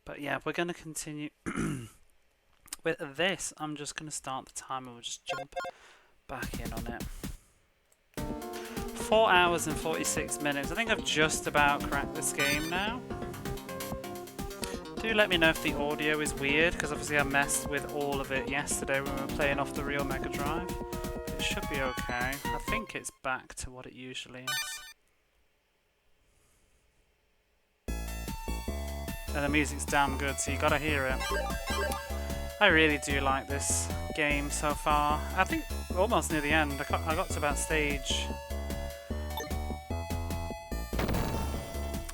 But yeah, we're going to continue with this. I'm just going to start the timer. We'll just jump back in on it. 4 hours and 46 minutes. I think I've just about cracked this game now. Do let me know if the audio is weird, because obviously I messed with all of it yesterday when we were playing off the real Mega Drive. It should be okay. I think it's back to what it usually is. And the music's damn good, so you gotta hear it. I really do like this game so far. I think almost near the end. I got to about stage...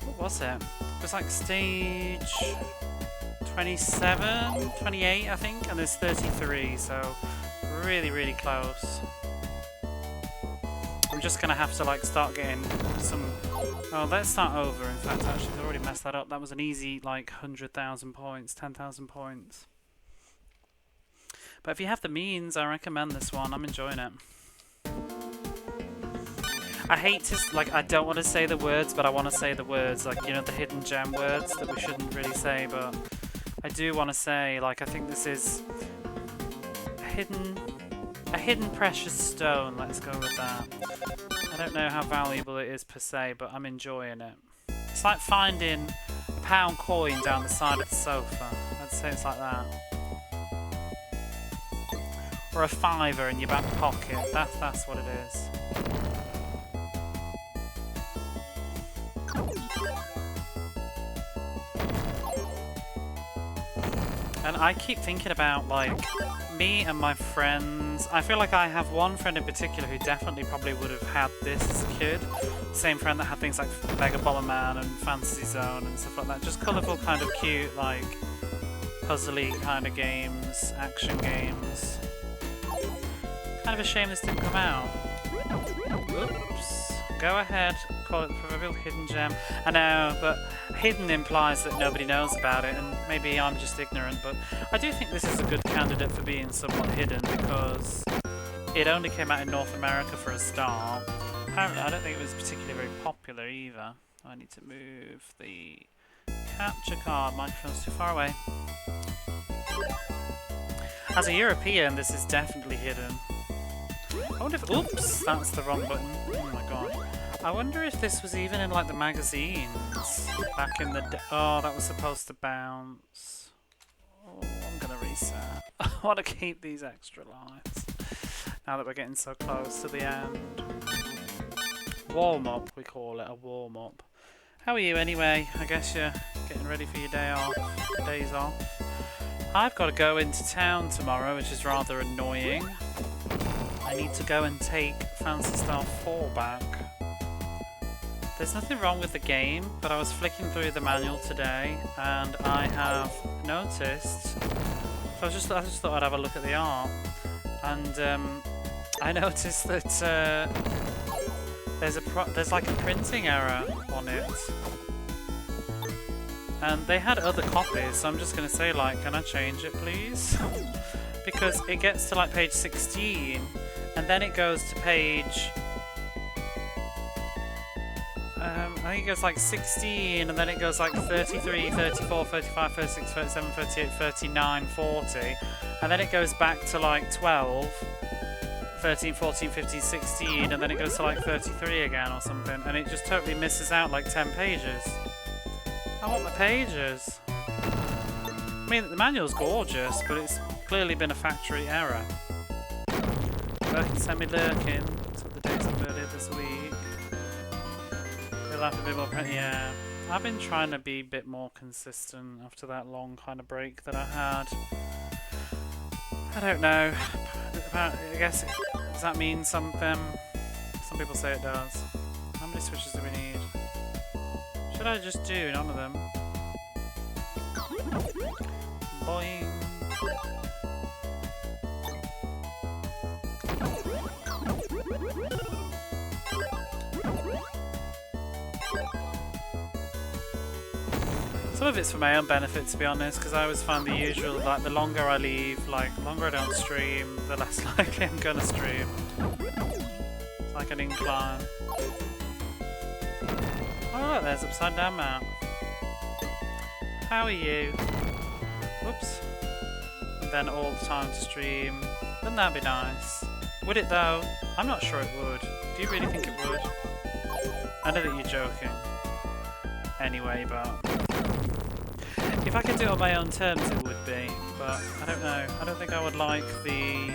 What was it? It was like stage 27, 28 I think, and there's 33, so really close. I'm just gonna have to like start getting some... Oh, let's start over. In fact, actually, I already messed that up. That was an easy like 100,000 points, 10,000 points. But if you have the means, I recommend this one. I'm enjoying it. I hate to, like, I don't want to say the words, but I want to say the words, like, you know, the hidden gem words that we shouldn't really say, but I do want to say, like, I think this is a hidden precious stone. Let's go with that. I don't know how valuable it is per se, but I'm enjoying it. It's like finding a pound coin down the side of the sofa. I'd say it's like that. Or a fiver in your back pocket. That's what it is. And I keep thinking about, like, me and my friends. I feel like I have one friend in particular who definitely probably would have had this as a kid. Same friend that had things like Mega Bomberman and Fantasy Zone and stuff like that. Just colourful, kind of cute, like, puzzly kind of games, action games. Kind of a shame this didn't come out. Oops. Go ahead, call it the proverbial hidden gem. I know, but hidden implies that nobody knows about it, and maybe I'm just ignorant, but I do think this is a good candidate for being somewhat hidden, because it only came out in North America for a start. Apparently, I don't think it was particularly very popular either. I need to move the capture card. Microphone's too far away. As a European, this is definitely hidden. I wonder if... Oops! That's the wrong button. Oh my god. I wonder if this was even in, like, the magazines back in the day. Oh, that was supposed to bounce. Oh, I'm gonna reset. I want to keep these extra lives now that we're getting so close to the end. Warm-up, we call it. A warm-up. How are you, anyway? I guess you're getting ready for your days off. I've got to go into town tomorrow, which is rather annoying. I need to go and take Phantasy Star 4 back. There's nothing wrong with the game, but I was flicking through the manual today and I have noticed... So I just thought I'd have a look at the art. And I noticed that there's like a printing error on it. And they had other copies, so I'm just going to say, like, can I change it, please? Because it gets to, like, page 16, and then it goes to page... I think it goes, like, 16, and then it goes, like, 33, 34, 35, 36, 37, 38, 39, 40, and then it goes back to, like, 12, 13, 14, 15, 16, and then it goes to, like, 33 again or something, and it just totally misses out, like, 10 pages. I want my pages. I mean, the manual's gorgeous, but it's clearly been a factory error. Lurkin, send me Lurkin. So the dates up earlier this week. You'll have a bit more yeah. I've been trying to be a bit more consistent after that long kind of break that I had. I don't know. I guess, does that mean something? Some people say it does. How many switches do we need? Should I just do none of them? Boing. Some of it's for my own benefit, to be honest, because I always find the usual, like, the longer I leave, like, the longer I don't stream, the less likely I'm gonna stream. It's like an incline. Oh look, there's Upside Down Map. How are you? Whoops. And then all the time to stream. Wouldn't that be nice? Would it though? I'm not sure it would. Do you really think it would? I know that you're joking. Anyway, but if I could do it on my own terms, it would be. But I don't know. I don't think I would like the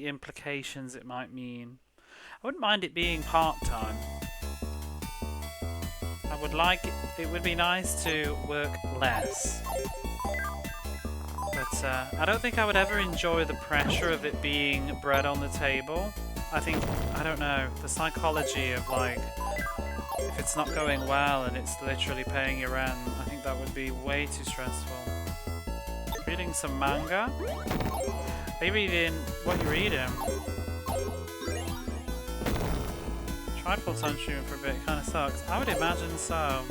implications it might mean. I wouldn't mind it being part-time. I would like it. It would be nice to work less. But I don't think I would ever enjoy the pressure of it being bread on the table. I think, I don't know, the psychology of like, if it's not going well and it's literally paying your rent, I think that would be way too stressful. Reading some manga? Are you reading what you're reading? Tried full-time streaming for a bit, it kind of sucks. I would imagine so.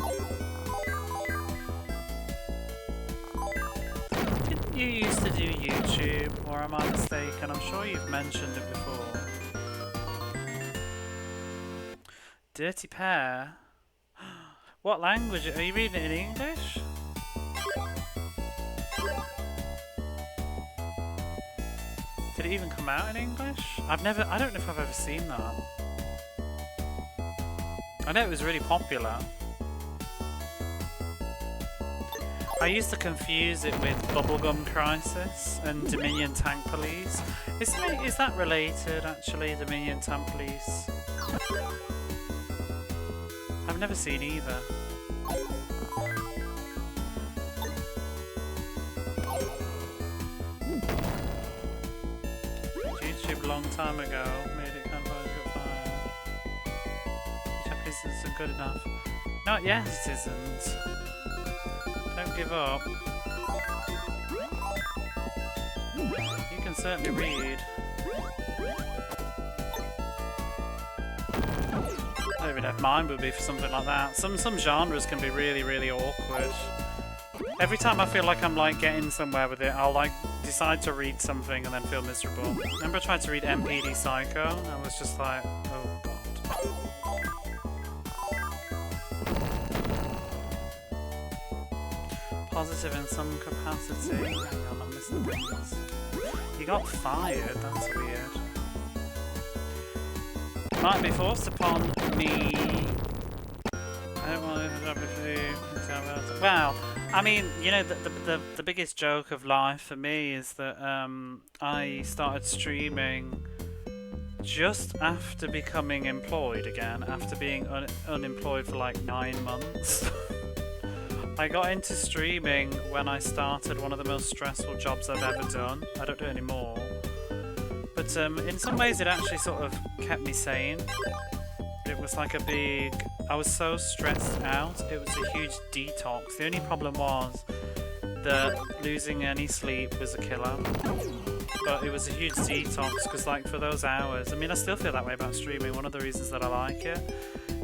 Didn't you used to do YouTube, or am I mistaken? I'm sure you've mentioned it before. Dirty Pear? What language? Are you reading it in English? Did it even come out in English? I don't know if I've ever seen that. I know it was really popular. I used to confuse it with Bubblegum Crisis and Dominion Tank Police. Is that related, actually, Dominion Tank Police? I've never seen either. YouTube a long time ago made it kind of got fired. Japanese isn't good enough. Not yet, it isn't. Don't give up. You can certainly read. I don't even know if mine would be for something like that. Some genres can be really, really awkward. Every time I feel like I'm like getting somewhere with it, I'll like decide to read something and then feel miserable. Remember I tried to read MPD Psycho and I was just like, oh god. Positive in some capacity. Hang on, I'm missing things. You got fired, that's weird. Might be forced upon me. I don't want to have a food. Well, I mean, you know, the biggest joke of life for me is that I started streaming just after becoming employed again, after being unemployed for like 9 months. I got into streaming when I started one of the most stressful jobs I've ever done. I don't do it anymore. But in some ways it actually sort of kept me sane. It was like a big... I was so stressed out, it was a huge detox. The only problem was that losing any sleep was a killer. But it was a huge detox because like for those hours... I mean, I still feel that way about streaming. One of the reasons that I like it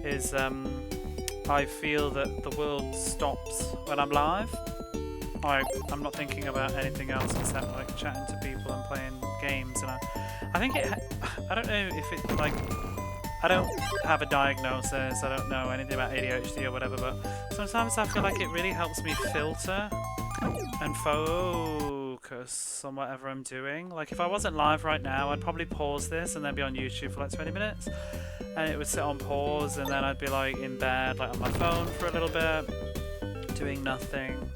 is I feel that the world stops when I'm live. I'm not thinking about anything else except like chatting to people and playing games, and I think I don't know if it like, I don't have a diagnosis, I don't know anything about ADHD or whatever, but sometimes I feel like it really helps me filter and focus on whatever I'm doing. Like if I wasn't live right now, I'd probably pause this and then be on YouTube for like 20 minutes, and it would sit on pause, and then I'd be like in bed, like on my phone for a little bit, doing nothing.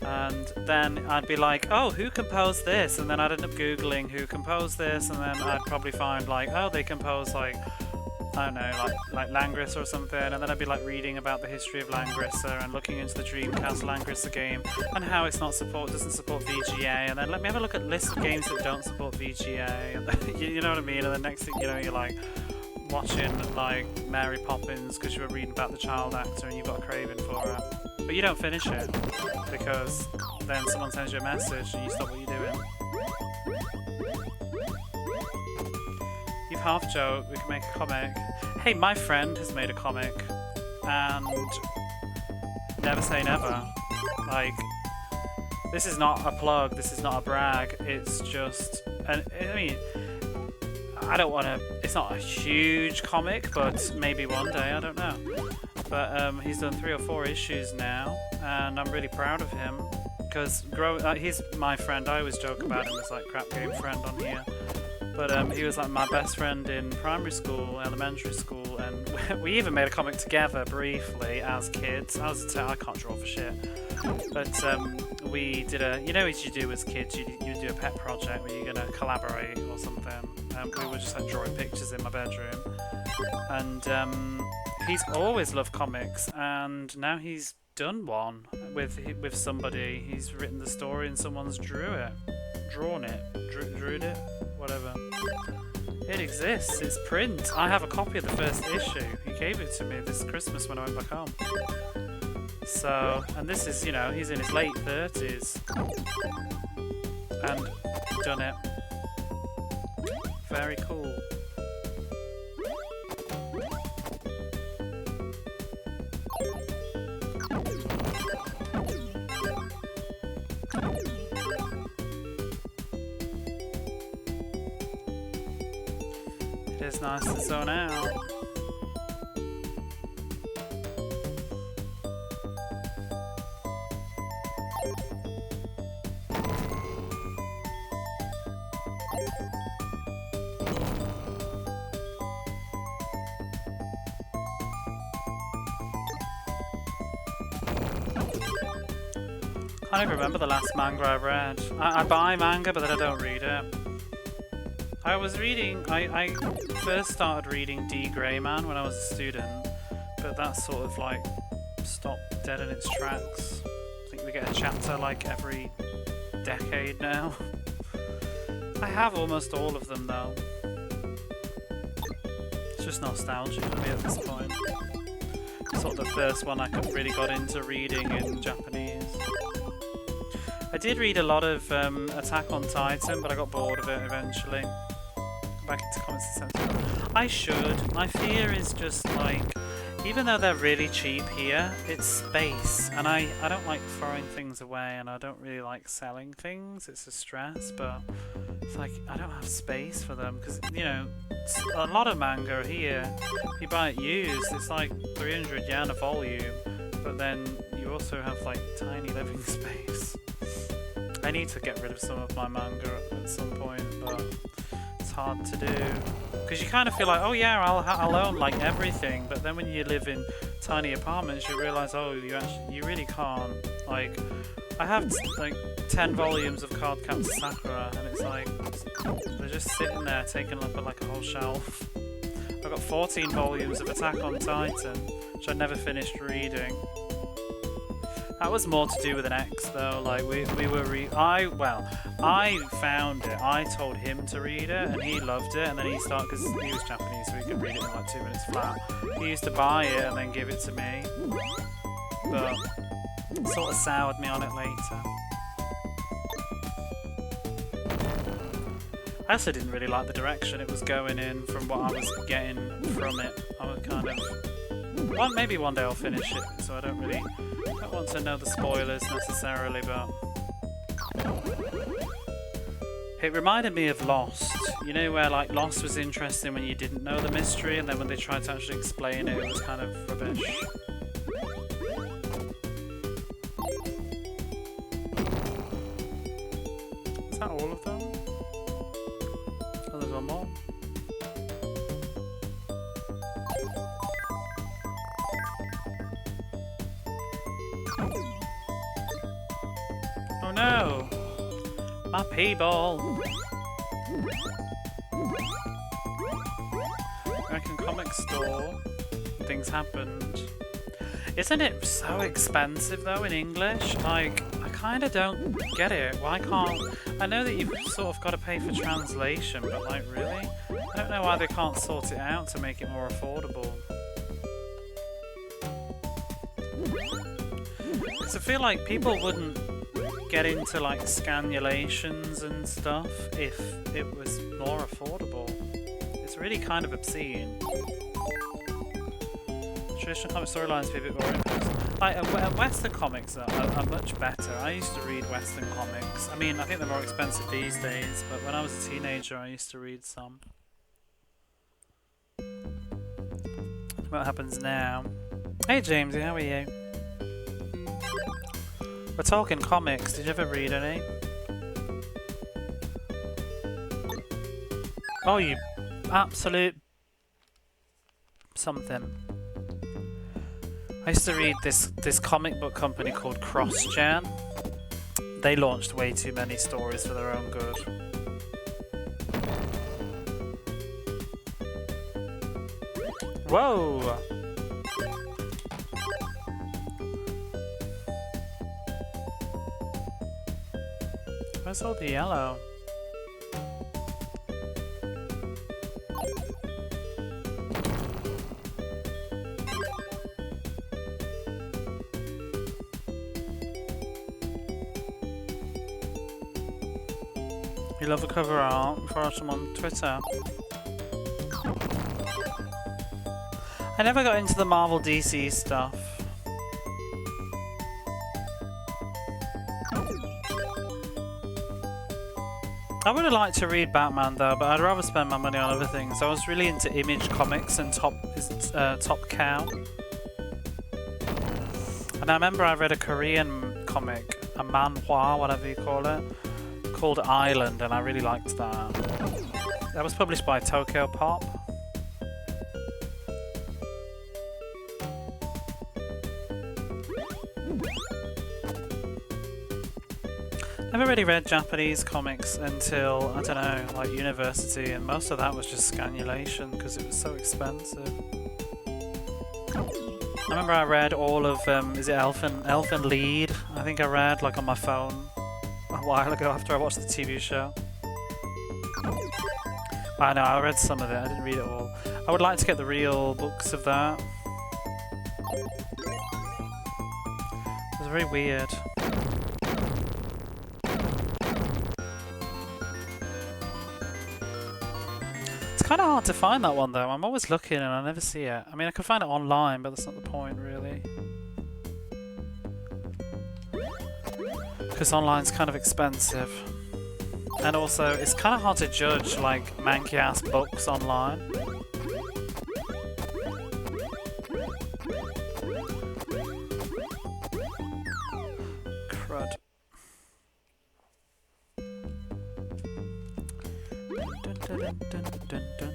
And then I'd be like, oh, who composed this? And then I'd end up Googling who composed this, and then I'd probably find like, oh, they composed like, I don't know, like Langris or something, and then I'd be like reading about the history of Langrissa and looking into the Dreamcast Langrissa game and how it's doesn't support VGA, and then let me have a look at lists of games that don't support VGA, and then, you know what I mean? And the next thing you know, you're like watching like Mary Poppins because you were reading about the child actor and you've got a craving for it. But you don't finish it, because then someone sends you a message and you stop what you're doing. You've half joked, we can make a comic. Hey, my friend has made a comic, and never say never. Like, this is not a plug, this is not a brag, it's just, I mean, I don't want to, it's not a huge comic, but maybe one day, I don't know. But he's done 3 or 4 issues now, and I'm really proud of him. Because he's my friend. I always joke about him as like crap game friend on here. But he was like my best friend in primary school, elementary school, and we even made a comic together briefly as kids. I can't draw for shit. But we did you know what you do as kids, you do a pet project where you're going to collaborate or something. We were just like drawing pictures in my bedroom. And he's always loved comics, and now he's done one with somebody. He's written the story and someone's drewn it, whatever. It exists, it's print. I have a copy of the first issue. He gave it to me this Christmas when I went back home. So, and this is, you know, he's in his late 30s and done it. Very cool. It is nice to zone out. I can't even remember the last manga I read. I buy manga, but then I don't read it. I was reading, I first started reading D. Greyman when I was a student, but that sort of like stopped dead in its tracks. I think we get a chapter like every decade now. I have almost all of them though. It's just nostalgia for me at this point. Sort of the first one I really got into reading in Japanese. I did read a lot of Attack on Titan, but I got bored of it eventually. Back into comics and sense. I should. My fear is just like, even though they're really cheap here, it's space, and I don't like throwing things away, and I don't really like selling things. It's a stress, but it's like I don't have space for them because, you know, a lot of manga here, if you buy it used, it's like 300 yen a volume, but then you also have like tiny living space. I need to get rid of some of my manga at some point, but it's hard to do. Because you kind of feel like, oh yeah, I'll own like everything, but then when you live in tiny apartments, you realise, oh, you really can't. Like, I have like 10 volumes of Cardcaptor Sakura, and it's like, they're just sitting there taking up like a whole shelf. I've got 14 volumes of Attack on Titan, which I never finished reading. That was more to do with an ex though, like we were I found it, I told him to read it and he loved it, and then he started, because he was Japanese so he could read it in like 2 minutes flat. He used to buy it and then give it to me, but sort of soured me on it later. I also didn't really like the direction it was going in from what I was getting from it. I was kind of, maybe one day I'll finish it, so I don't want to know the spoilers necessarily, but it reminded me of Lost. You know, where like Lost was interesting when you didn't know the mystery, and then when they tried to actually explain it, it was kind of rubbish. Is that all of them? Oh, there's one more. Oh no! My P-ball! American Comic Store. Things happened. Isn't it so expensive though in English? Like, I kinda don't get it. Why can't... I know that you've sort of got to pay for translation, but like, really? I don't know why they can't sort it out to make it more affordable. Because I feel like people wouldn't get into like scanulations and stuff if it was more affordable. It's really kind of obscene. Traditional comic storylines be a bit more interesting. Like Western comics are much better. I used to read Western comics. I mean, I think they're more expensive these days, but when I was a teenager I used to read some. What happens now? Hey Jamesy, how are you? We're talking comics. Did you ever read any? Oh, you absolute something. I used to read this comic book company called CrossGen. They launched way too many stories for their own good. Whoa! Where's all the yellow? You love a cover art before I watch them on Twitter. I never got into the Marvel DC stuff. I would have liked to read Batman though, but I'd rather spend my money on other things. I was really into Image Comics and Top Cow. And I remember I read a Korean comic, a manhwa, whatever you call it, called Island, and I really liked that. That was published by Tokyo Pop. Never really read Japanese comics until, I don't know, like university, and most of that was just scanulation because it was so expensive. I remember I read all of, is it Elfen Lied? I think I read, like on my phone a while ago after I watched the TV show. I know, I read some of it, I didn't read it all. I would like to get the real books of that. It was very weird. It's kind of hard to find that one though. I'm always looking and I never see it. I mean, I can find it online, but that's not the point really. Because online's kind of expensive. And also, it's kind of hard to judge like manky ass books online. Crud. Dun, dun, dun, dun, dun, dun.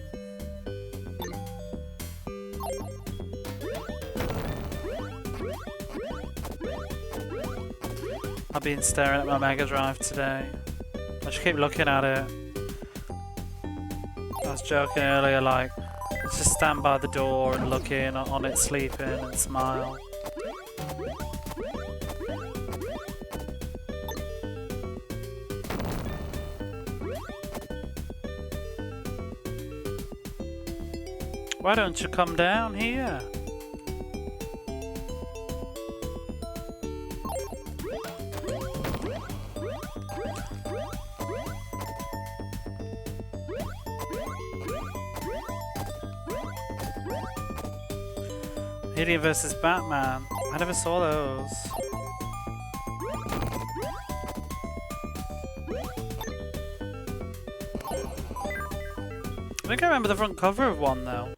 I've been staring at my Mega Drive today. I just keep looking at it. I was joking earlier, like, let's just stand by the door and look in on it sleeping and smile. Why don't you come down here? Alien vs. Batman. I never saw those. I think I remember the front cover of one though.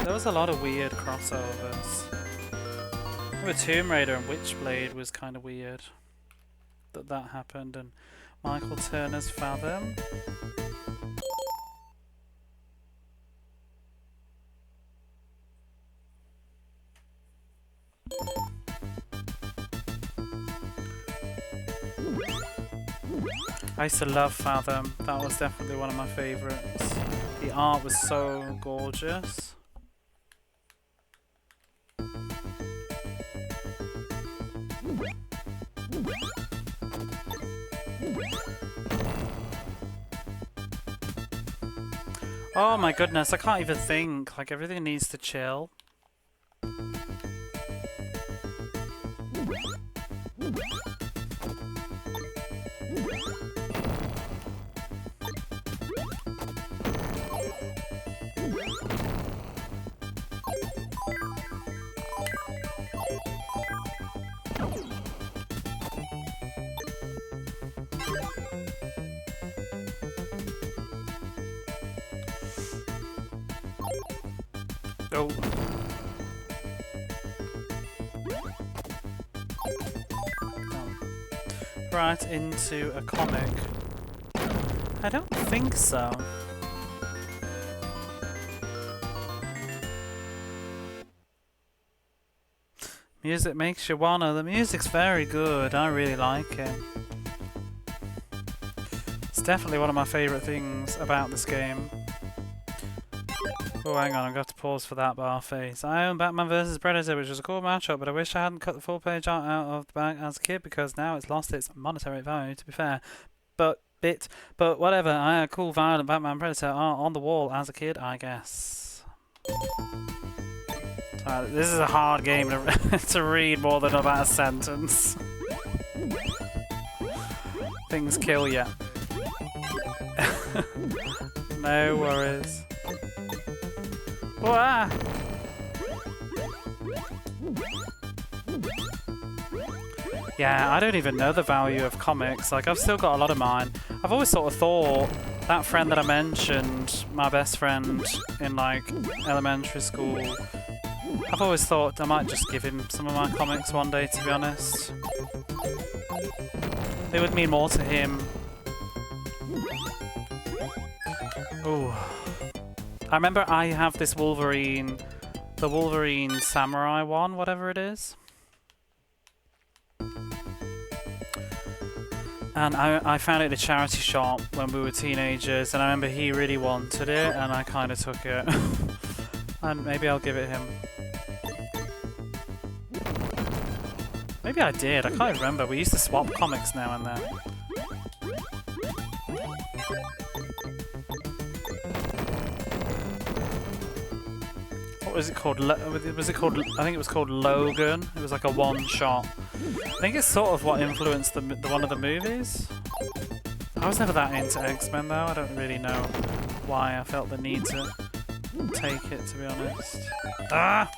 There was a lot of weird crossovers. I remember Tomb Raider and Witchblade was kind of weird that happened, and Michael Turner's Fathom. I used to love Fathom. That was definitely one of my favourites. The art was so gorgeous. Oh my goodness, I can't even think. Like, everything needs to chill. Oh. Right into a comic. I don't think so. Music makes you wanna. The music's very good. I really like it. It's definitely one of my favourite things about this game. Oh, hang on, I've got to pause for that bar face. I own Batman vs Predator, which was a cool matchup, but I wish I hadn't cut the full page art out of the back as a kid because now it's lost its monetary value, to be fair. But whatever, I had cool violent Batman Predator art on the wall as a kid, I guess. This is a hard game to read more than about a sentence. Things kill ya. No worries. Wah! Yeah, I don't even know the value of comics. Like, I've still got a lot of mine. I've always sort of thought that friend that I mentioned, my best friend in like elementary school, I've always thought I might just give him some of my comics one day, to be honest. They would mean more to him. Ooh. I remember I have this Wolverine, the Wolverine Samurai one, whatever it is. And I found it at a charity shop when we were teenagers, and I remember he really wanted it, and I kind of took it. And maybe I'll give it him. Maybe I did, I can't remember. We used to swap comics now and then. What was it called? Was it called? I think it was called Logan. It was like a one-shot. I think it's sort of what influenced the one of the movies. I was never that into X-Men though. I don't really know why I felt the need to take it, to be honest. Ah!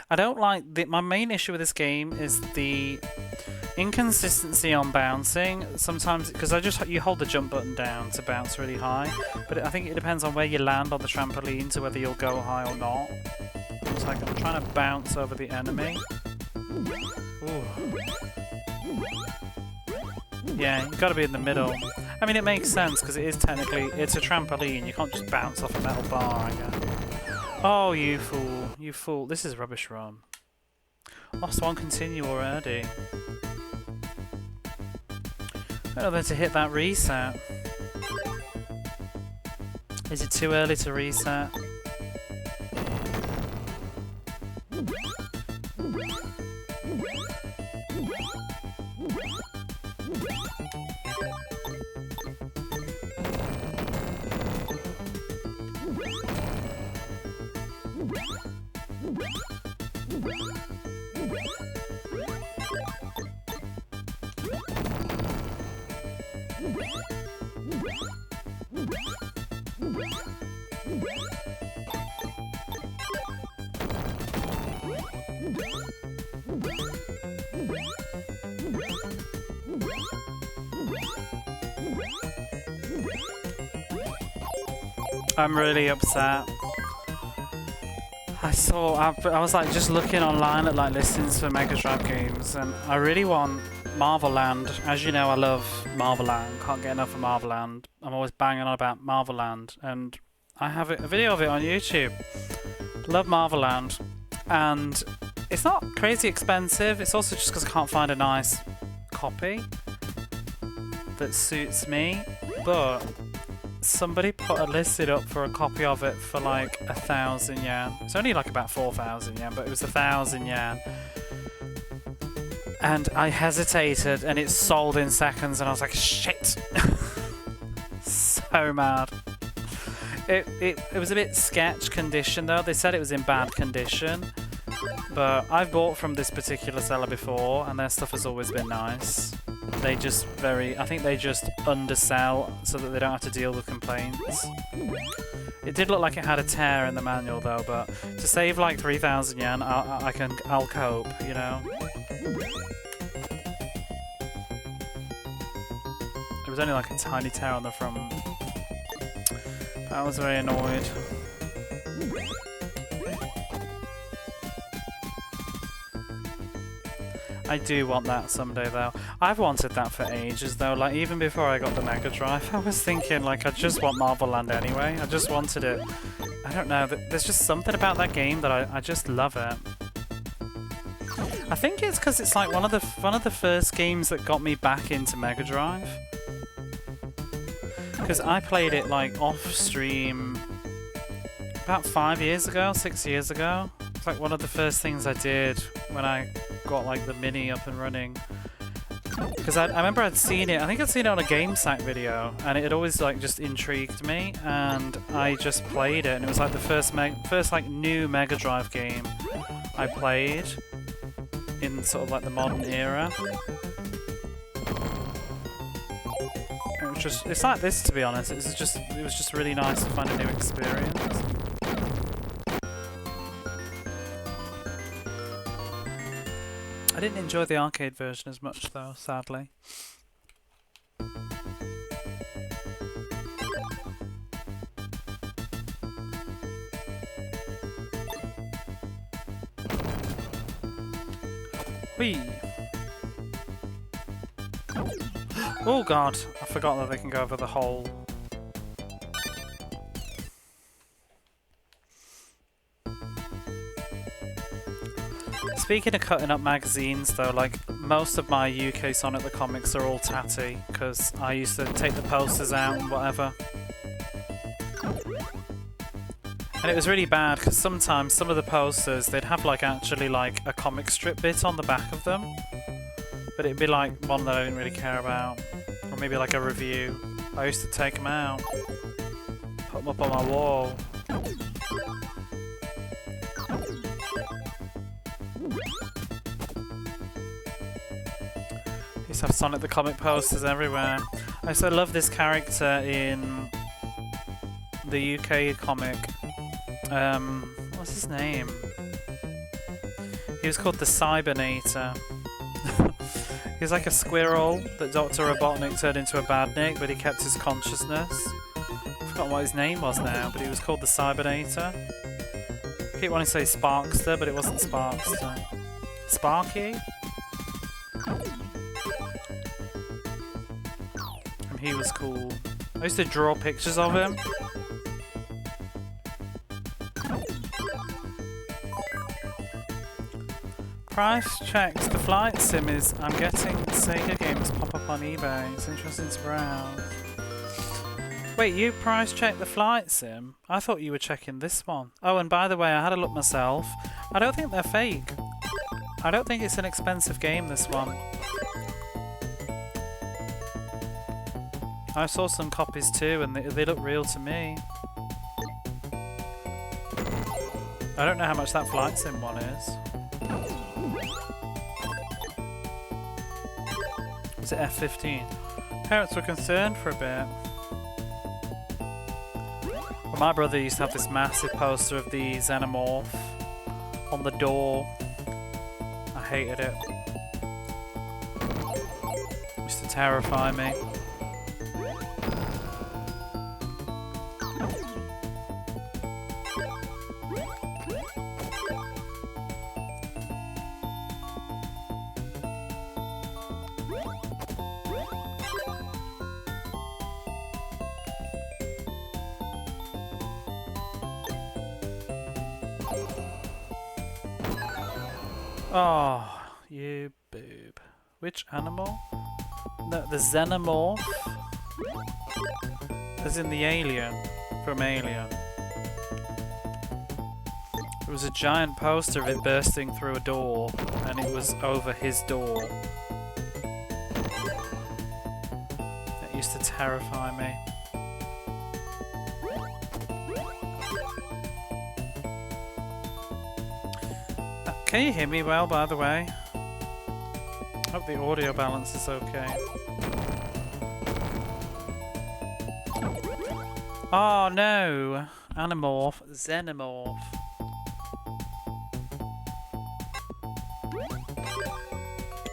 I don't like my main issue with this game is the inconsistency on bouncing. Sometimes, because you hold the jump button down to bounce really high, but I think it depends on where you land on the trampoline to whether you'll go high or not. It's like I'm trying to bounce over the enemy. Ooh. Yeah, you've got to be in the middle. I mean, it makes sense because it is technically, it's a trampoline. You can't just bounce off a metal bar, I guess. Oh, you fool. You fool. This is rubbish run. Lost one, continue already. I don't know where to hit that reset. Is it too early to reset? I'm really upset. I was like just looking online at like listings for Mega Drive games, and I really want Marvel Land. As you know, I love Marvel Land. Can't get enough of Marvel Land. I'm always banging on about Marvel Land, and I have a video of it on YouTube. Love Marvel Land, and it's not crazy expensive. It's also just because I can't find a nice copy that suits me, but somebody put a listed up for a copy of it for like 1,000 yen. It's only like about 4,000 yen, but it was 1,000 yen. And I hesitated, and it sold in seconds, and I was like, shit! So mad. It was a bit sketch condition though. They said it was in bad condition, but I've bought from this particular seller before, and their stuff has always been nice. They just I think they just undersell so that they don't have to deal with complaints. It did look like it had a tear in the manual though, but to save like 3,000 yen, I'll cope, you know. There was only like a tiny tear on the front. I was very annoyed. I do want that someday though. I've wanted that for ages though, like even before I got the Mega Drive, I was thinking like I just want Marvel Land anyway. I just wanted it. I don't know, there's just something about that game that I just love it. I think it's because it's like one of the first games that got me back into Mega Drive. Because I played it like off stream about 5 years ago, 6 years ago. It's like one of the first things I did when I got like the Mini up and running. Because I remember I'd seen it, I think I'd seen it on a GameSack video, and it had always like just intrigued me, and I just played it, and it was like the first like new Mega Drive game I played in sort of like the modern era. It's like this, to be honest. It was just really nice to find a new experience. I didn't enjoy the arcade version as much though, sadly. Whee! Oh god, I forgot that they can go over the hole. Speaking of cutting up magazines though, like most of my UK Sonic the Comics are all tatty, because I used to take the posters out and whatever. And it was really bad, because sometimes some of the posters, they'd have like actually like a comic strip bit on the back of them. But it'd be like one that I didn't really care about. Or maybe like a review. I used to take them out. Put them up on my wall. I used to have Sonic the Comic posters everywhere. I used to love this character in the UK comic. What's his name? He was called the Cybernator. He was like a squirrel that Dr. Robotnik turned into a badnik, but he kept his consciousness. I've forgotten what his name was now, but he was called the Cybernator. I keep wanting to say Sparkster, but it wasn't Sparkster. Sparky? And he was cool. I used to draw pictures of him. Price checks. The flight sim is. I'm getting Sega games pop up on eBay. It's interesting to browse. Wait, you price check the flight sim? I thought you were checking this one. Oh, and by the way, I had a look myself. I don't think they're fake. I don't think it's an expensive game, this one. I saw some copies too, and they look real to me. I don't know how much that flight sim one is. Was it F-15? Parents were concerned for a bit. Well, my brother used to have this massive poster of the Xenomorph on the door. I hated it. It used to terrify me. Oh, you boob. Which animal? No, the Xenomorph. As in the alien from Alien. There was a giant poster of it bursting through a door, and it was over his door. That used to terrify me. Can you hear me well, by the way? Hope the audio balance is okay. Oh no! Animorph. Xenomorph.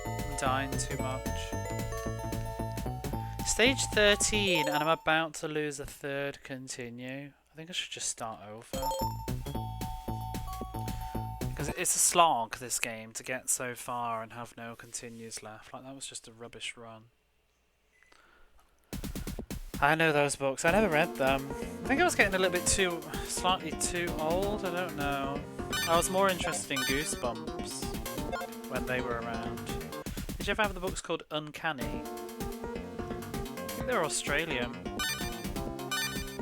I'm dying too much. Stage 13, and I'm about to lose a third continue. I think I should just start over. Because it's a slog, this game, to get so far and have no continues left. Like, that was just a rubbish run. I know those books. I never read them. I think I was getting a little bit slightly too old. I don't know. I was more interested in Goosebumps when they were around. Did you ever have the books called Uncanny? I think they're Australian.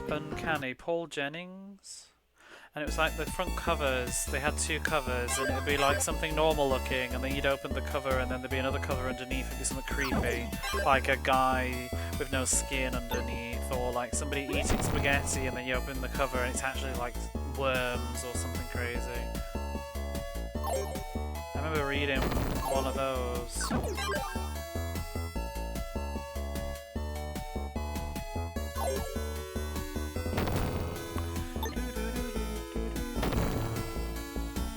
Uncanny. Paul Jennings? And it was like the front covers, they had two covers, and it would be like something normal looking, and then you'd open the cover and then there'd be another cover underneath, it'd be something creepy, like a guy with no skin underneath, or like somebody eating spaghetti, and then you open the cover and it's actually like worms or something crazy. I remember reading one of those.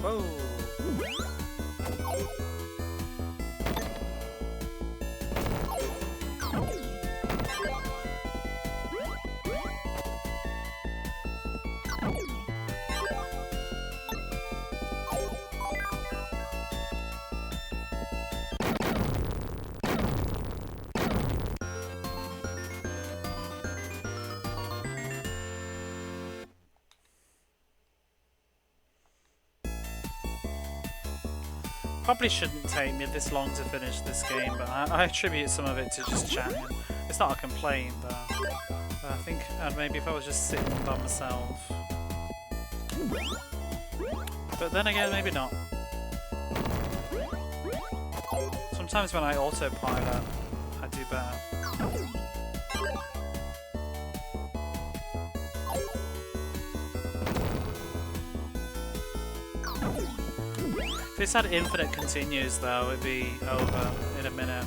Whoa! Probably shouldn't take me this long to finish this game, but I attribute some of it to just chatting. It's not a complaint though. I think maybe if I was just sitting by myself. But then again, maybe not. Sometimes when I autopilot, I do better. If this had infinite continues though, it'd be over in a minute.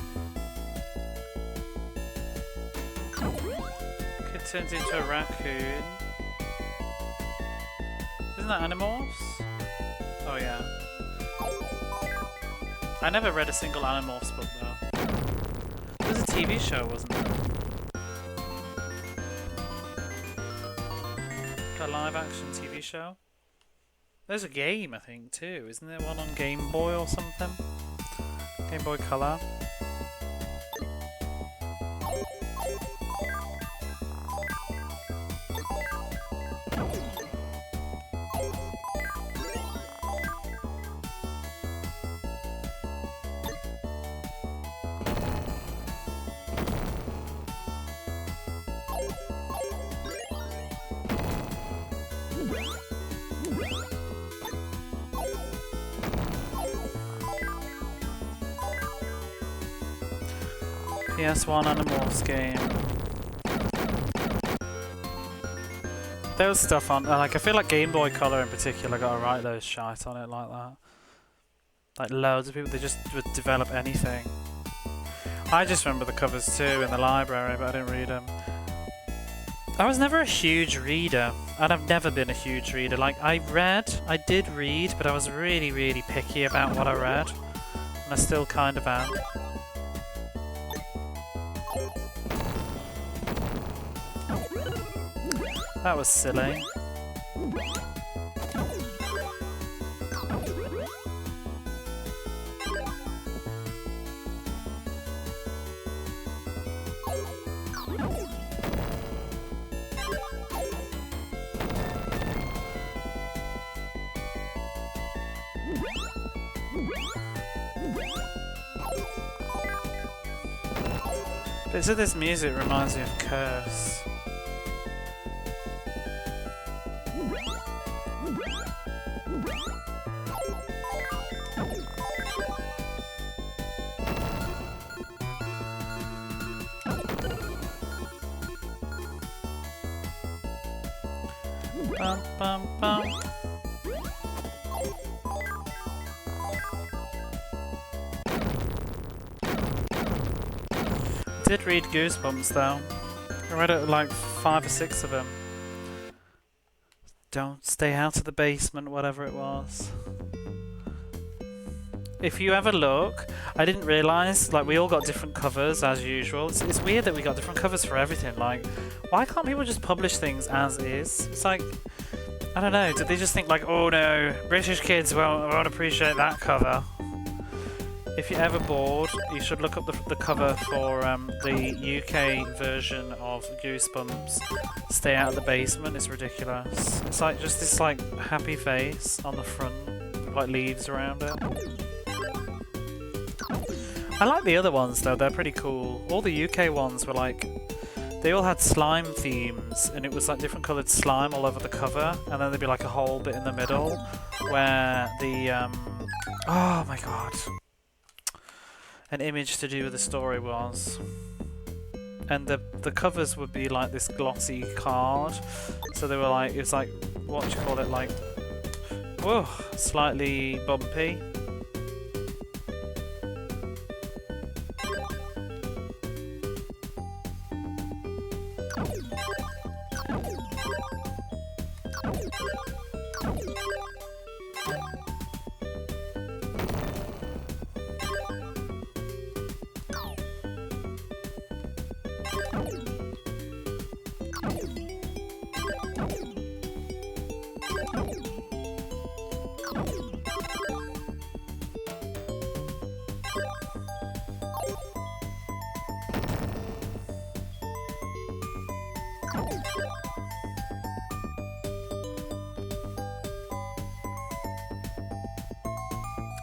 Kid turns into a raccoon. Isn't that Animorphs? Oh yeah. I never read a single Animorphs book though. There was a TV show, wasn't there? A live action TV show? There's a game, I think, too. Isn't there one on Game Boy or something? Game Boy Color. PS1 Animorphs game. There was stuff on, like I feel like Game Boy Color in particular got a right load of shite on it like that. Like loads of people, they just would develop anything. I just remember the covers too in the library, but I didn't read them. I was never a huge reader, and I've never been a huge reader. Like I did read, but I was really, really picky about what I read, and I still kind of am. That was silly. Bits of this music reminds me of Curse. Bum, bum, bum. Did read Goosebumps though. I read it like 5 or 6 of them. Don't stay out of the basement, whatever it was. If you ever look, I didn't realise, like we all got different covers as usual. It's weird that we got different covers for everything. Like, why can't people just publish things as is? It's like, I don't know, did they just think like, oh no, British kids won't appreciate that cover? If you're ever bored, you should look up the cover for the UK version of Goosebumps. Stay Out of the Basement. It's ridiculous. It's like just this like happy face on the front, with, like leaves around it. I like the other ones though, they're pretty cool. All the UK ones were like, they all had slime themes, and it was like different coloured slime all over the cover, and then there'd be like a whole bit in the middle where the oh my god, an image to do with the story was, and the covers would be like this glossy card, so they were like, it was like, what do you call it, like, whoa, slightly bumpy.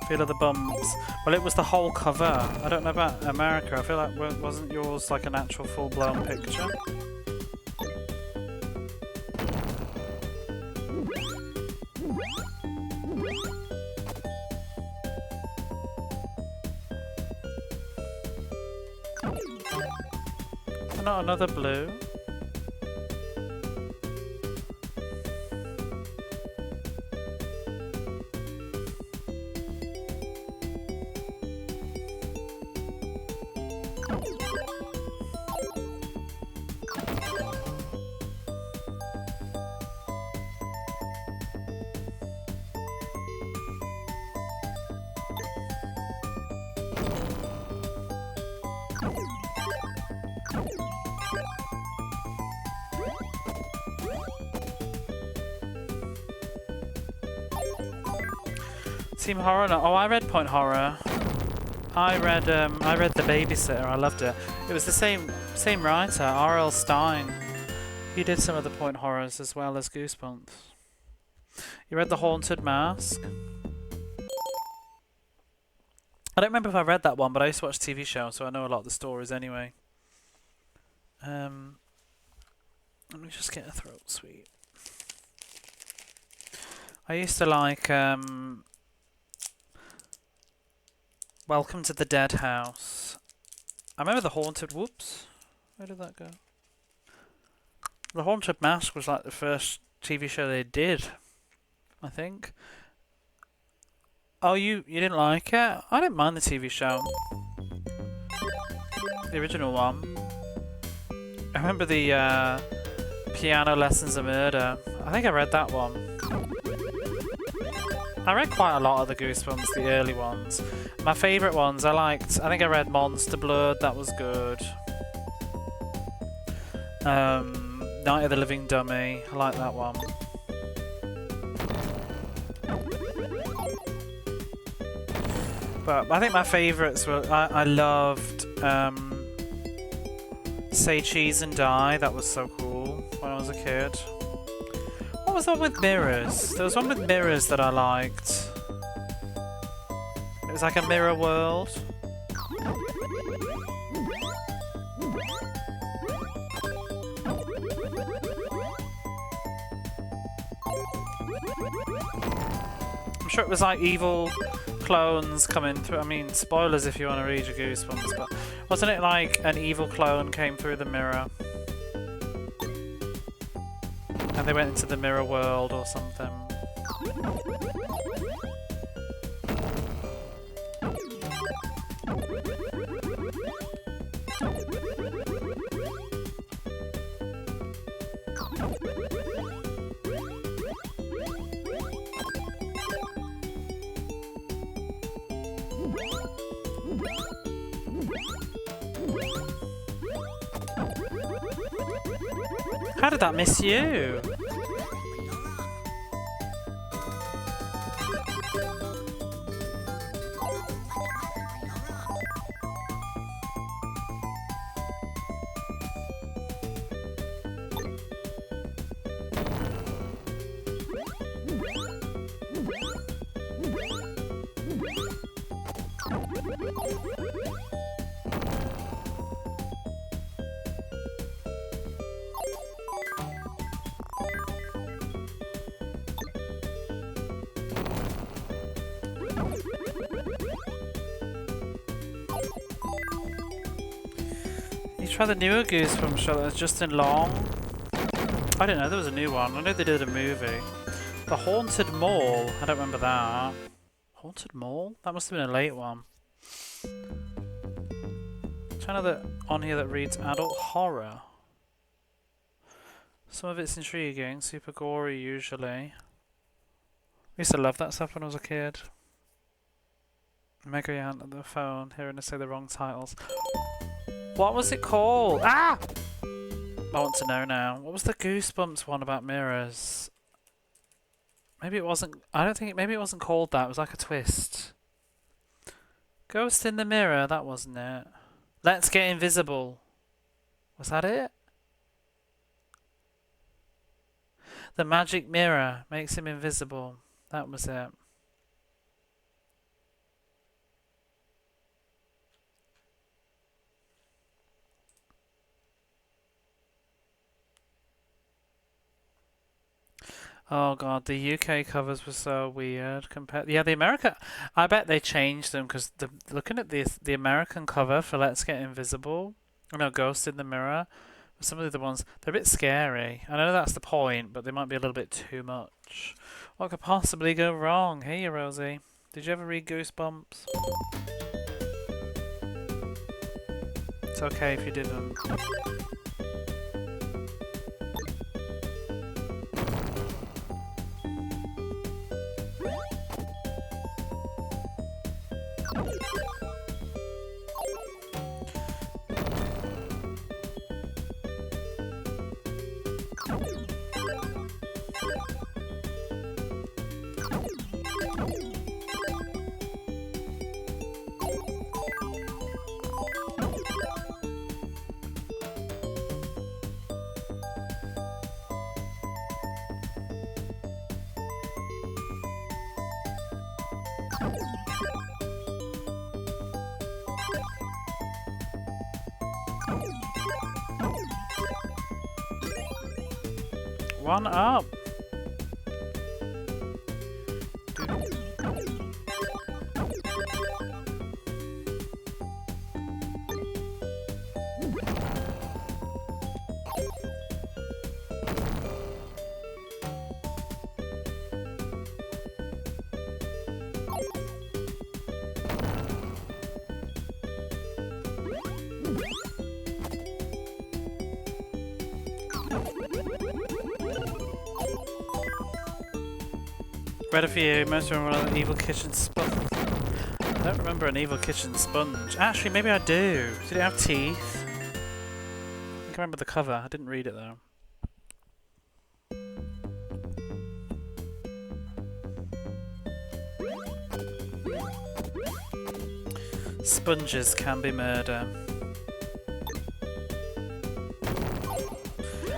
Feel of the bumps. Well, it was the whole cover. I don't know about America. I feel like wasn't yours like an actual full-blown picture? Not another blue. Team Horror? No. Oh, I read Point Horror. I read The Babysitter. I loved it. It was the same writer, R.L. Stine. He did some of the Point Horrors as well as Goosebumps. You read The Haunted Mask? I don't remember if I read that one, but I used to watch TV show, so I know a lot of the stories anyway. Let me just get a throat sweet. I used to like Welcome to the Dead House. I remember The Haunted... Whoops. Where did that go? The Haunted Mask was like the first TV show they did, I think. Oh, you didn't like it? I didn't mind the TV show. The original one. I remember the Piano Lessons of Murder. I think I read that one. I read quite a lot of the Goosebumps, the early ones. My favourite ones, I think I read Monster Blood, that was good. Night of the Living Dummy, I like that one. But I think my favourites were, I loved Say Cheese and Die, that was so cool when I was a kid. What was the one with mirrors? There was one with mirrors that I liked. It was like a mirror world. I'm sure it was like evil clones coming through. I mean, spoilers if you want to read your Goosebumps, but wasn't it like an evil clone came through the mirror? And they went into the mirror world or something. How did that miss you? You try the newer Goosebumps show that's Justin Long. I didn't know there was a new one. I know they did a movie. The Haunted Mall. I don't remember that. Haunted Mall? That must have been a late one. Channel that on here that reads adult horror. Some of it's intriguing, super gory usually. I used to love that stuff when I was a kid. Mega Yant at the phone, hearing us say the wrong titles. What was it called? Ah! I want to know now. What was the Goosebumps one about mirrors? Maybe it wasn't. I don't think. Maybe it wasn't called that. It was like a twist. Ghost in the Mirror. That wasn't it. Let's Get Invisible. Was that it? The magic mirror makes him invisible. That was it. Oh god, the UK covers were so weird compared. Yeah, the America. I bet they changed them because looking at the American cover for Let's Get Invisible, Ghost in the Mirror. Some of the other ones, they're a bit scary. I know that's the point, but they might be a little bit too much. What could possibly go wrong? Hey, Rosie. Did you ever read Goosebumps? It's okay if you didn't. One up. Better for you, most remember an evil kitchen sponge. I don't remember an evil kitchen sponge. Actually, maybe I do. Did it have teeth? I think I remember the cover. I didn't read it though. Sponges can be murder.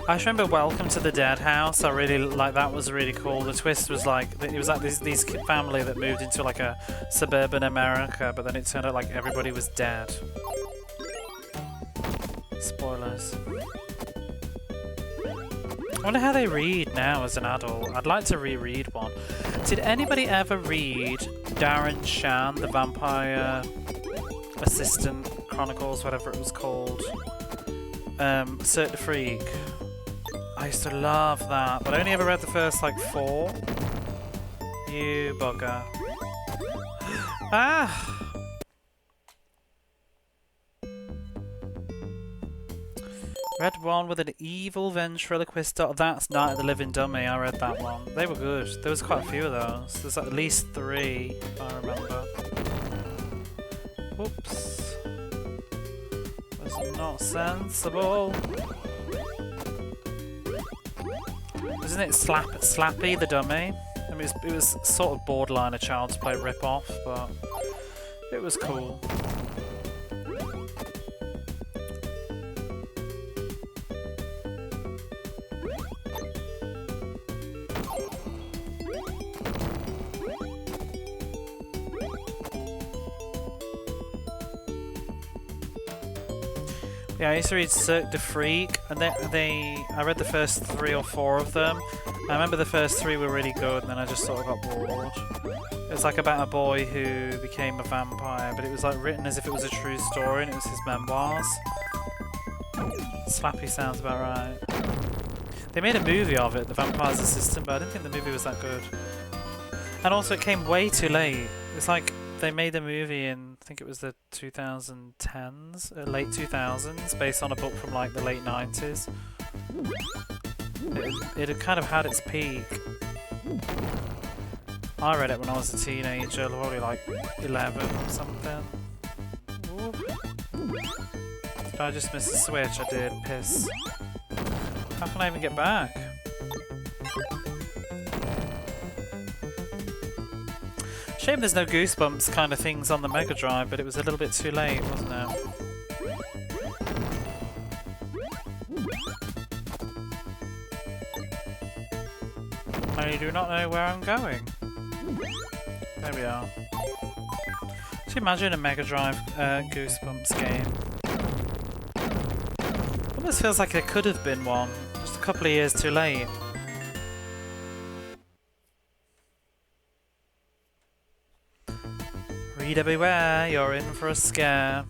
I just remember Welcome to the Dead House. I really like that. Was really cool. The twist was like it was like these family that moved into like a suburban America, but then it turned out like everybody was dead. Spoilers. I wonder how they read now as an adult. I'd like to reread one. Did anybody ever read Darren Shan, the Vampire Assistant Chronicles, whatever it was called? Cert de Freak. I used to love that, but I only ever read the first like 4. You bugger. Ah! Read one with an evil ventriloquist dog. That's Night of the Living Dummy. I read that one. They were good. There was quite a few of those. There's at least 3, if I remember. Whoops. That's not sensible. Isn't it Slappy the Dummy? I mean, it was sort of borderline a Child's Play rip-off, but it was cool. Yeah, I used to read Cirque du Freak, and I read the first 3 or 4 of them. I remember the first 3 were really good, and then I just sort of got bored. It was like about a boy who became a vampire, but it was like written as if it was a true story, and it was his memoirs. Slappy sounds about right. They made a movie of it, The Vampire's Assistant, but I didn't think the movie was that good. And also it came way too late. It's like they made the movie in, I think it was the 2010s, late 2000s, based on a book from like the late 90s. It had kind of had its peak. I read it when I was a teenager, probably like 11 or something. Ooh. Did I just miss the switch? I did. Piss. How can I even get back? Shame there's no Goosebumps kind of things on the Mega Drive, but it was a little bit too late, wasn't it? I do not know where I'm going. There we are. Can you imagine a Mega Drive Goosebumps game? Almost feels like there could have been one, just a couple of years too late. Reader beware, you're in for a scare.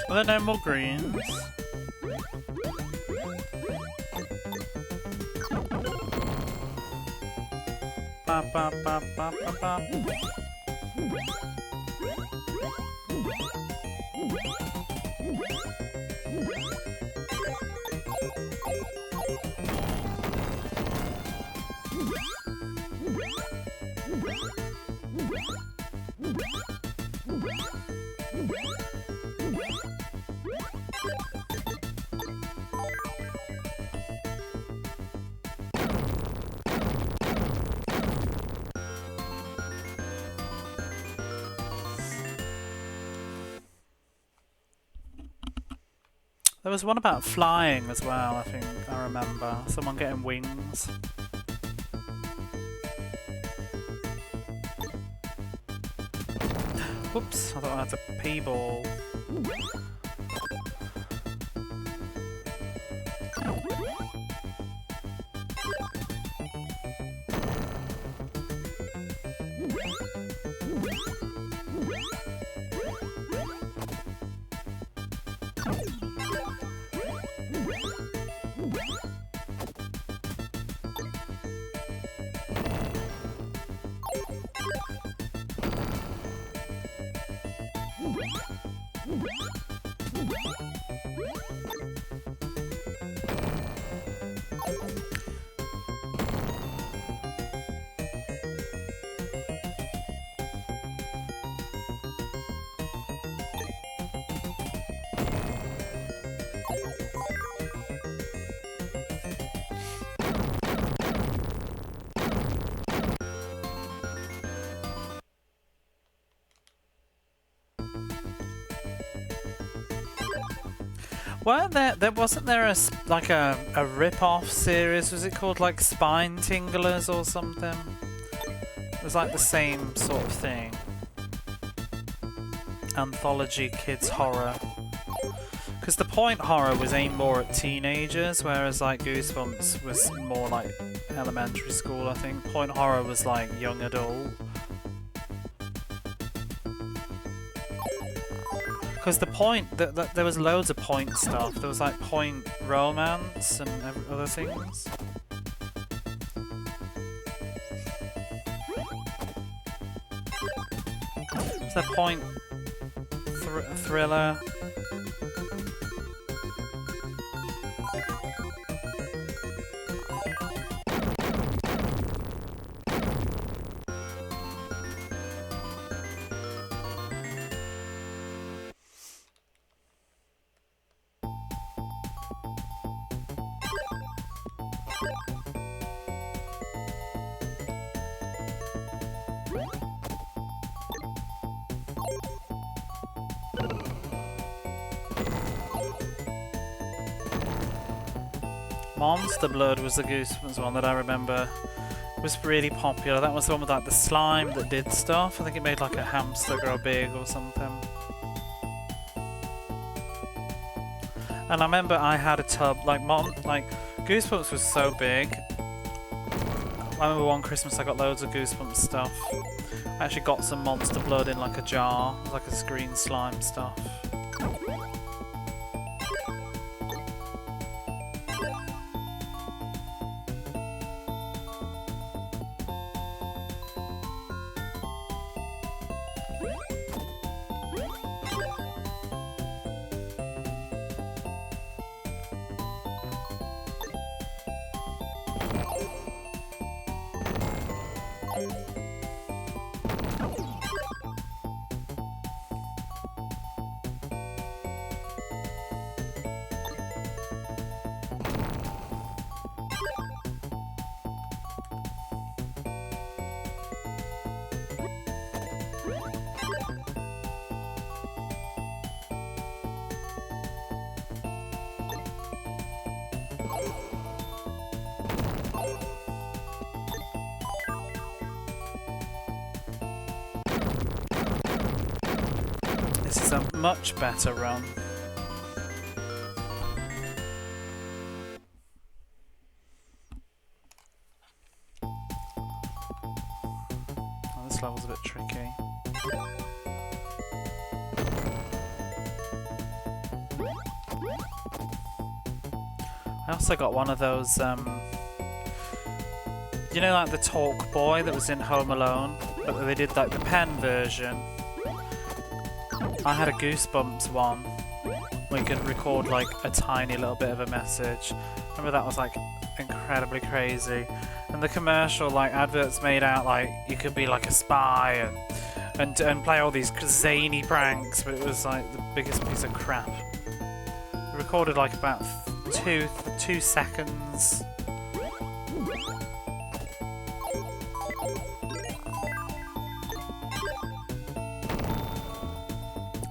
Are there no more greens? Ba ba ba ba ba ba. There was one about flying as well, I think I remember. Someone getting wings. Whoops, I thought I had the P-ball. Wasn't there a rip-off series? Was it called like Spine Tinglers or something? It was like the same sort of thing. Anthology kids horror. Because the Point horror was aimed more at teenagers, whereas like Goosebumps was more like elementary school, I think. Point horror was like young adult. Because the Point, there was loads of Point stuff. There was like Point romance and other things. Is there Point thriller? Monster Blood was the Goosebumps one that I remember was really popular. That was the one with like the slime that did stuff. I think it made like a hamster grow big or something. And I remember I had a tub, like Goosebumps was so big. I remember one Christmas I got loads of Goosebumps stuff. I actually got some Monster Blood in like a jar, like a green slime stuff. This is a much better run. Oh, this level's a bit tricky. I also got one of those, you know, like the Talk Boy that was in Home Alone, but they did like the pen version. I had a Goosebumps one where you could record like a tiny little bit of a message. Remember that was like incredibly crazy. And the commercial like adverts made out like you could be like a spy and play all these zany pranks, but it was like the biggest piece of crap. We recorded like about two seconds.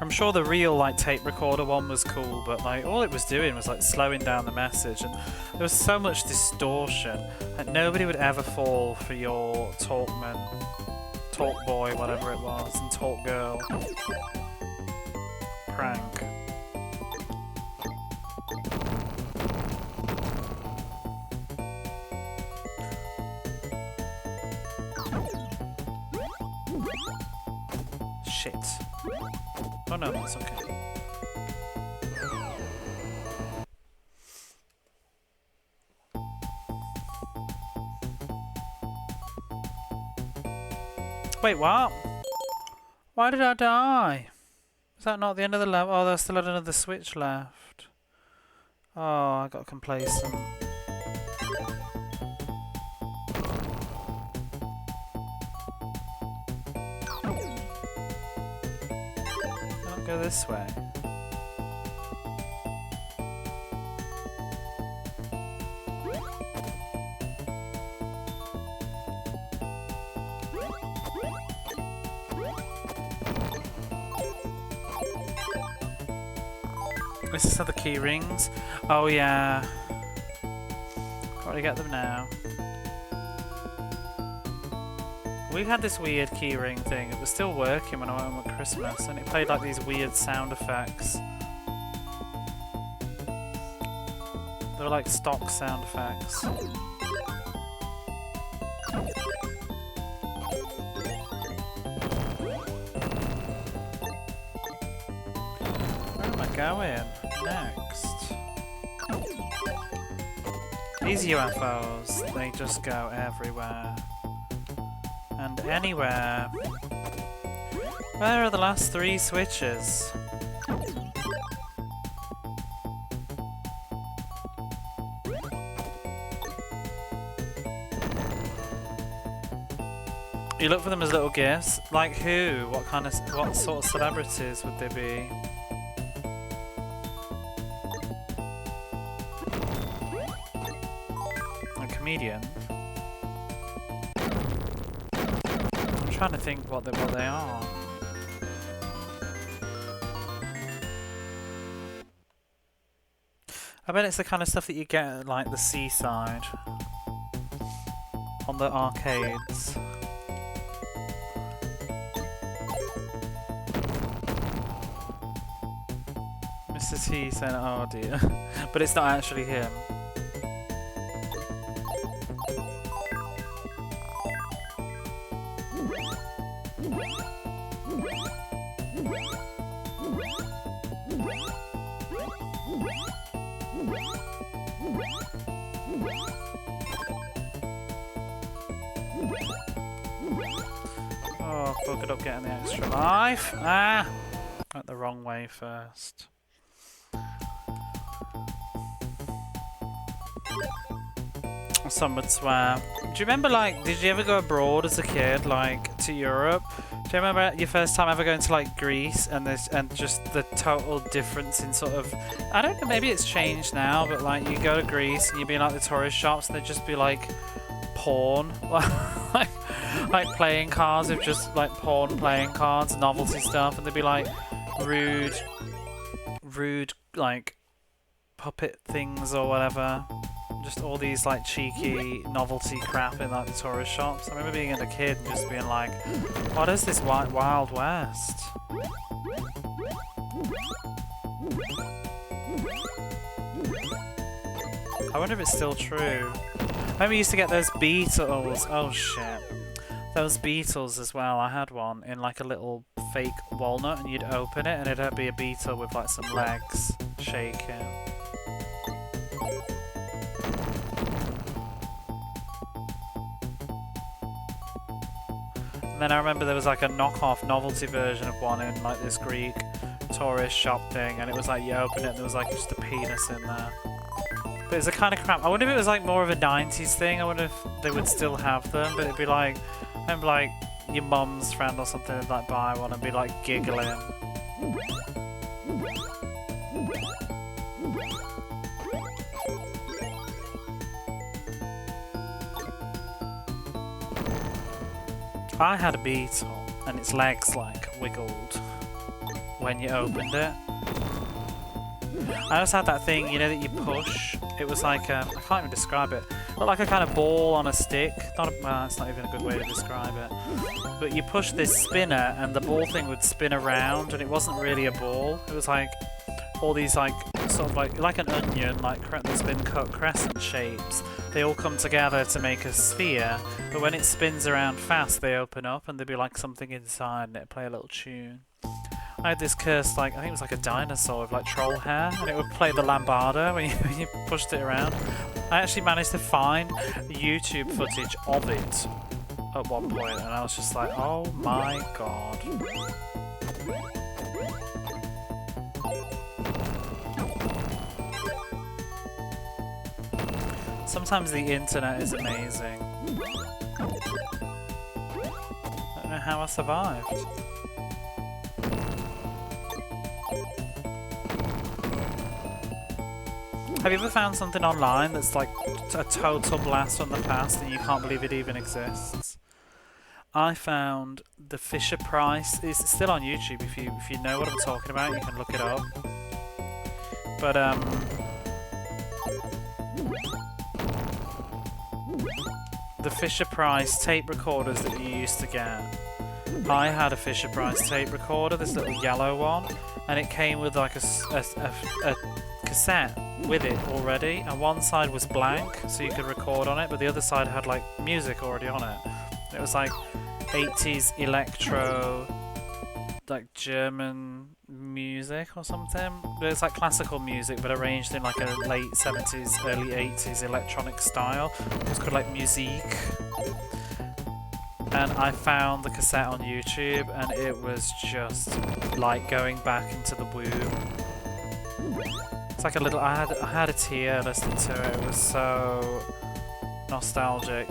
I'm sure the real like tape recorder one was cool, but like all it was doing was like slowing down the message, and there was so much distortion that nobody would ever fall for your Talkman, Talk Boy, whatever it was, and Talk Girl prank. Shit. Oh no, that's okay. Wait, what? Why did I die? Is that not the end of the level? Oh, there's still another switch left. Oh, I got complacent. Go this way. This is how the key rings. Oh yeah. Gotta get them now. We had this weird keyring thing. It was still working when I went home at Christmas, and it played like these weird sound effects. They were like stock sound effects. Where am I going next? These UFOs, they just go everywhere. And anywhere. Where are the last 3 switches? You look for them as little gifts. Like who? What sort of celebrities would they be? comedian. I'm trying to think what they are. I bet it's the kind of stuff that you get at like the seaside on the arcades. Mr. T saying, oh dear. But it's not actually him. Oh, buggered up getting the extra life. Ah! Went the wrong way first. Some would swear. Do you remember, like, did you ever go abroad as a kid, like, to Europe? Do you remember your first time ever going to, like, Greece and just the total difference in sort of, I don't know, maybe it's changed now, but, like, you go to Greece and you'd be in, like, the tourist shops and they'd just be, like, porn. like playing cards with just, like, porn playing cards, novelty stuff, and they'd be, like, rude, like, puppet things or whatever. Just all these like cheeky novelty crap in like the tourist shops. I remember being a kid and just being like, what is this Wild West? I wonder if it's still true. I remember we used to get those beetles. Oh shit. Those beetles as well. I had one in like a little fake walnut and you'd open it and it'd be a beetle with like some legs shaking. And then I remember there was like a knockoff novelty version of one in like this Greek tourist shop thing, and it was like you open it and there was like just a penis in there. But it's a kind of crap. I wonder if it was like more of a 90s thing. I wonder if they would still have them, but it'd be like, I remember like your mum's friend or something would like buy one and be like giggling. I had a beetle and its legs like wiggled when you opened it. I also had that thing, you know, that you push. It was like I can't even describe it. Looked like a kind of ball on a stick. Well, it's not even a good way to describe it. But you push this spinner and the ball thing would spin around, and it wasn't really a ball. It was like all these like sort of like an onion, like that's been cut crescent shapes. They all come together to make a sphere, but when it spins around fast, they open up and there'd be like something inside and it'd play a little tune. I had this cursed, like, I think it was like a dinosaur with like troll hair, and it would play the lambada when you pushed it around. I actually managed to find YouTube footage of it at one point, and I was just like, oh my god. Sometimes the internet is amazing. I don't know how I survived. Have you ever found something online that's like a total blast from the past and you can't believe it even exists? I found the Fisher-Price. It's still on YouTube. If you know what I'm talking about, you can look it up. But the Fisher-Price tape recorders that you used to get. I had a Fisher-Price tape recorder, this little yellow one, and it came with like a cassette with it already, and one side was blank so you could record on it, but the other side had like music already on it. It was like 80s electro, like German music or something. It's like classical music but arranged in like a late 70s, early 80s electronic style. It was called like Musique. And I found the cassette on YouTube and it was just like going back into the womb. It's like a little, I had a tear listening to it. It was so nostalgic.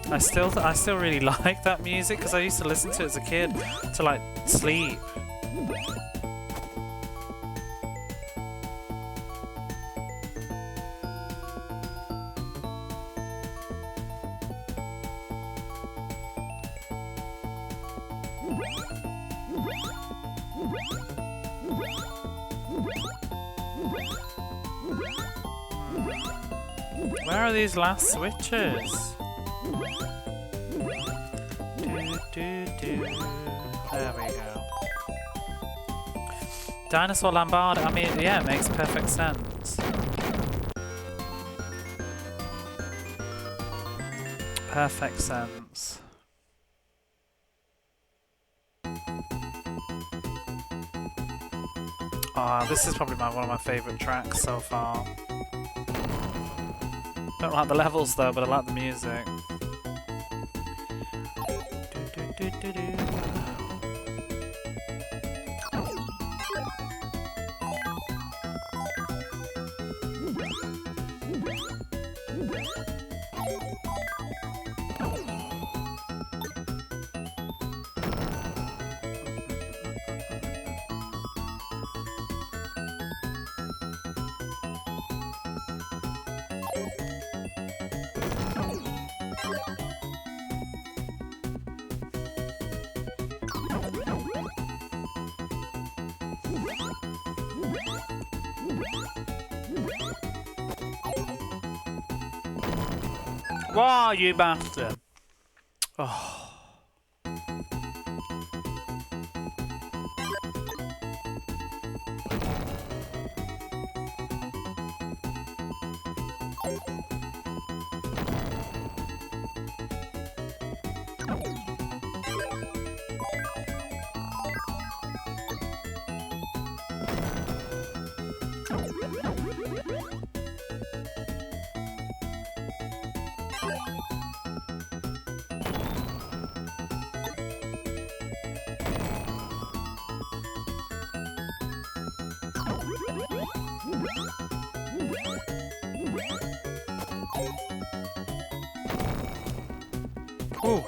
I still really like that music because I used to listen to it as a kid to like sleep. Where are these last switches? There we go. Dinosaur Lambada, I mean, yeah, it makes perfect sense. Perfect sense. Ah, this is probably one of my favourite tracks so far. Don't like the levels though, but I like the music. Whoa, you bastard! Oh. Ooh.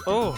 Oh.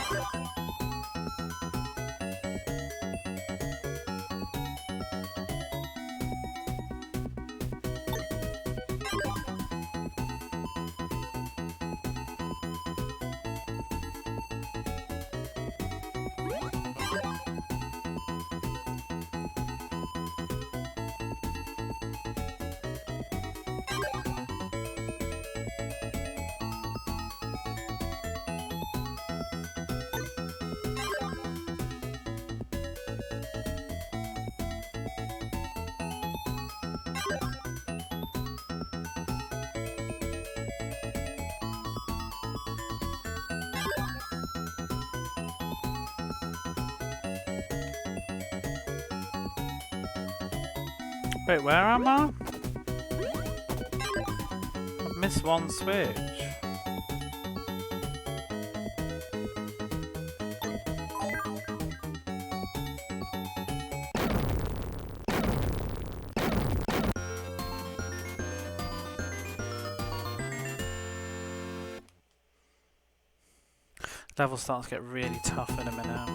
Wait, where am I? I've missed one switch. Level starts to get really tough in a minute.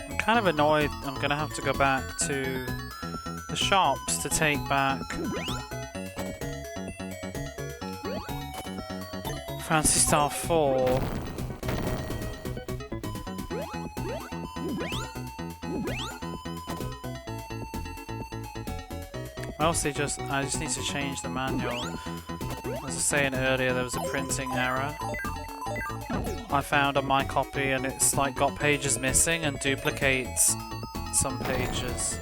I'm kind of annoyed I'm going to have to go back to the shops to take back Phantasy Star 4. Mostly I just need to change the manual. As I was saying earlier, there was a printing error I found on my copy, and it's like got pages missing and duplicates some pages.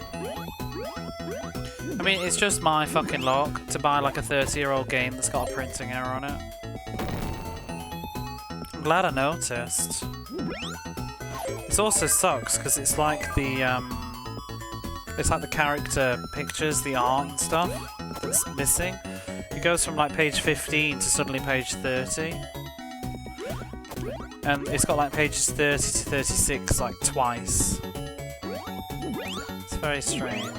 I mean, it's just my fucking luck to buy like a 30-year-old game that's got a printing error on it. I'm glad I noticed. It also sucks because it's like the character pictures, the art and stuff that's missing. It goes from like page 15 to suddenly page 30. And it's got like pages 30 to 36 like twice. It's very strange.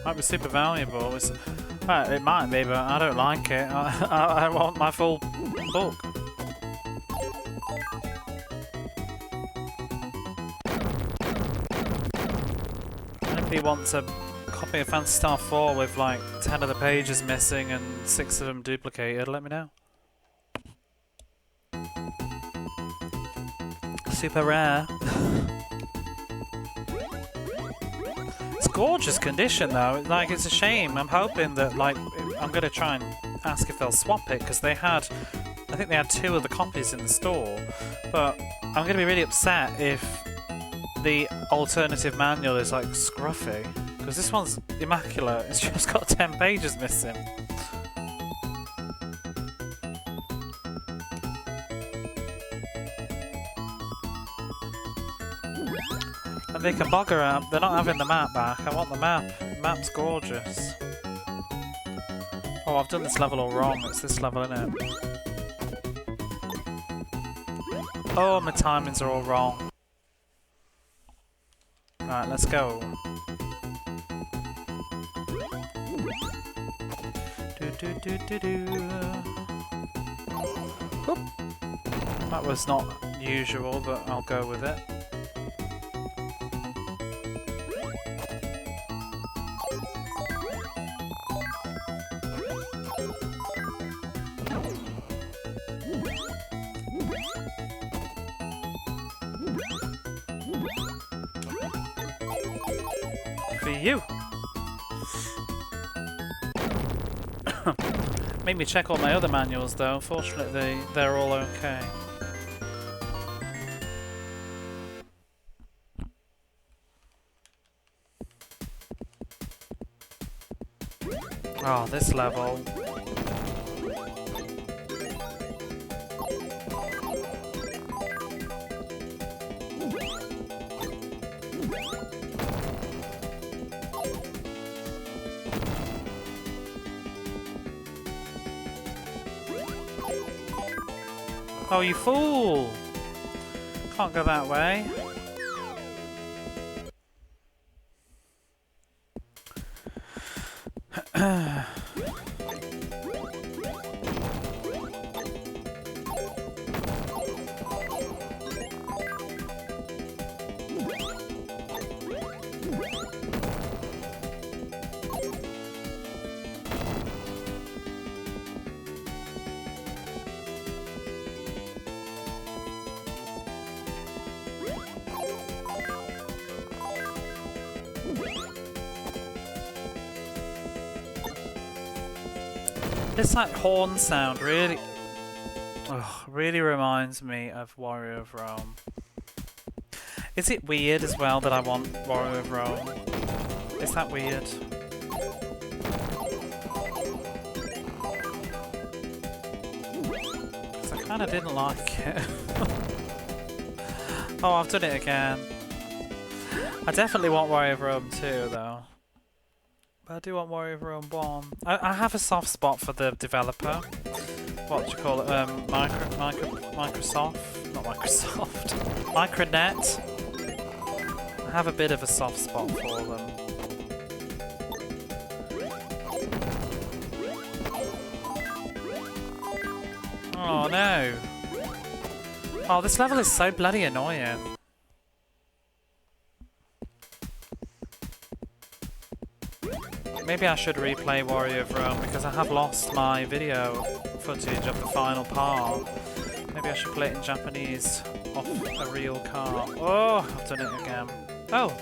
Might be super valuable. It might be, but I don't like it. I want my full book. Anybody wants a copy of Phantasy Star 4 with like 10 of the pages missing and 6 of them duplicated, let me know. Super rare. It's gorgeous condition though. Like, it's a shame. I'm hoping that like I'm gonna try and ask if they'll swap it, because I think they had 2 of the copies in the store. But I'm gonna be really upset if the alternative manual is like scruffy, because this one's immaculate. It's just got 10 pages missing. And they can bugger out. They're not having the map back. I want the map. The map's gorgeous. Oh, I've done this level all wrong. It's this level, isn't it? Oh, my timings are all wrong. Right, let's go. Whoop. That was not usual, but I'll go with it. For you. Made me check all my other manuals though. Fortunately, they're all okay. Oh, this level. Oh, you fool! Can't go that way. This like horn sound really reminds me of Warrior of Rome. Is it weird as well that I want Warrior of Rome? Is that weird? 'Cause I kind of didn't like it. Oh, I've done it again. I definitely want Warrior of Rome 2 though. But I do want Warrior of Rome 1. I have a soft spot for the developer. What do you call it? Microsoft? Not Microsoft. Micronet. I have a bit of a soft spot for them. Oh no. Oh, this level is so bloody annoying. Maybe I should replay Warrior of Rome because I have lost my video footage of the final part. Maybe I should play it in Japanese off a real car. Oh, I've done it again. Oh,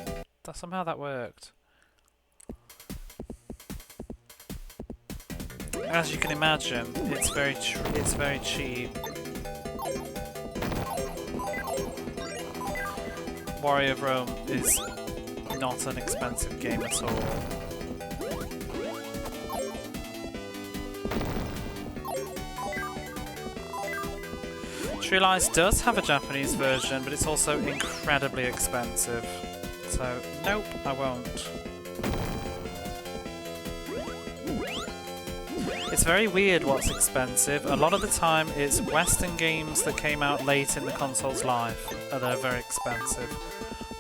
somehow that worked. As you can imagine, it's very cheap. Warrior of Rome is not an expensive game at all. True Lies does have a Japanese version, but it's also incredibly expensive. So, nope, I won't. It's very weird what's expensive. A lot of the time it's Western games that came out late in the console's life that are very expensive.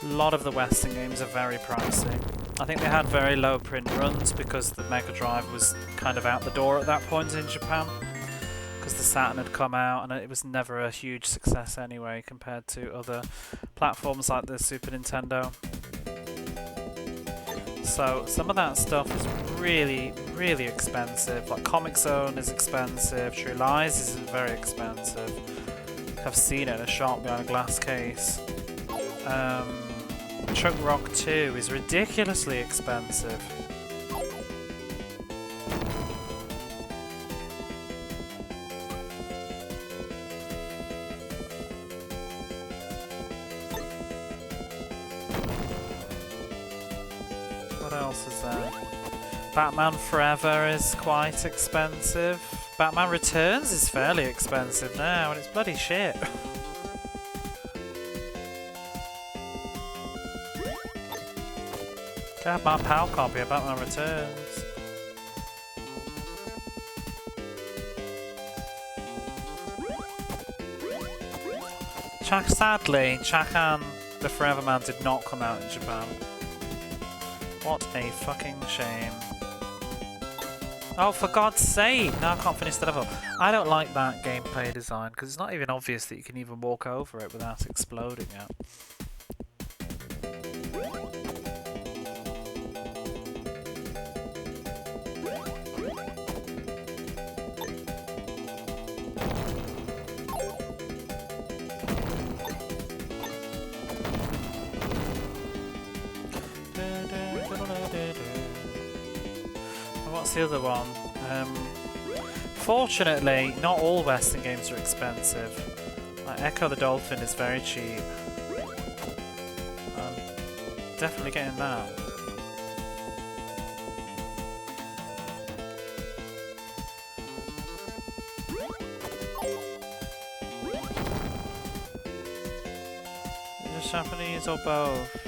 A lot of the Western games are very pricey. I think they had very low print runs because the Mega Drive was kind of out the door at that point in Japan. Because the Saturn had come out and it was never a huge success anyway compared to other platforms like the Super Nintendo. So some of that stuff is really, really expensive. Like Comic Zone is expensive, True Lies is very expensive. I've seen it in a shop behind a glass case. Chunk Rock 2 is ridiculously expensive. What else is there? Batman Forever is quite expensive. Batman Returns is fairly expensive now, and it's bloody shit. I have my PAL copy of Batman Returns. Sadly, Chakan the Forever Man did not come out in Japan. What a fucking shame. Oh, for God's sake! Now I can't finish the level. I don't like that gameplay design because it's not even obvious that you can even walk over it without exploding it. What's the other one? Fortunately, not all Western games are expensive. Like Echo the Dolphin is very cheap. I'm definitely getting that. Just Japanese or both?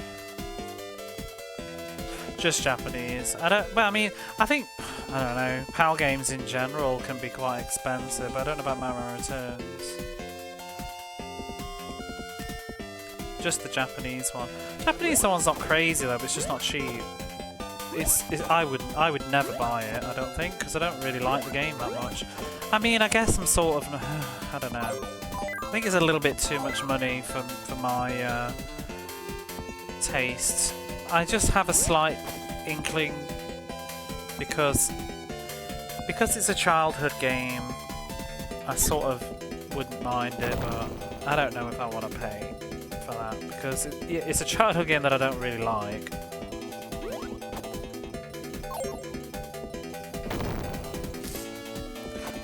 Just Japanese. I mean, I think, I don't know, PAL games in general can be quite expensive. I don't know about Batman Returns. Just the Japanese one. Japanese one's not crazy though, but it's just not cheap. I would never buy it, I don't think, because I don't really like the game that much. I mean, I guess I'm sort of, I don't know. I think it's a little bit too much money for my taste. I just have a slight inkling because it's a childhood game. I sort of wouldn't mind it, but I don't know if I want to pay for that because it's a childhood game that I don't really like.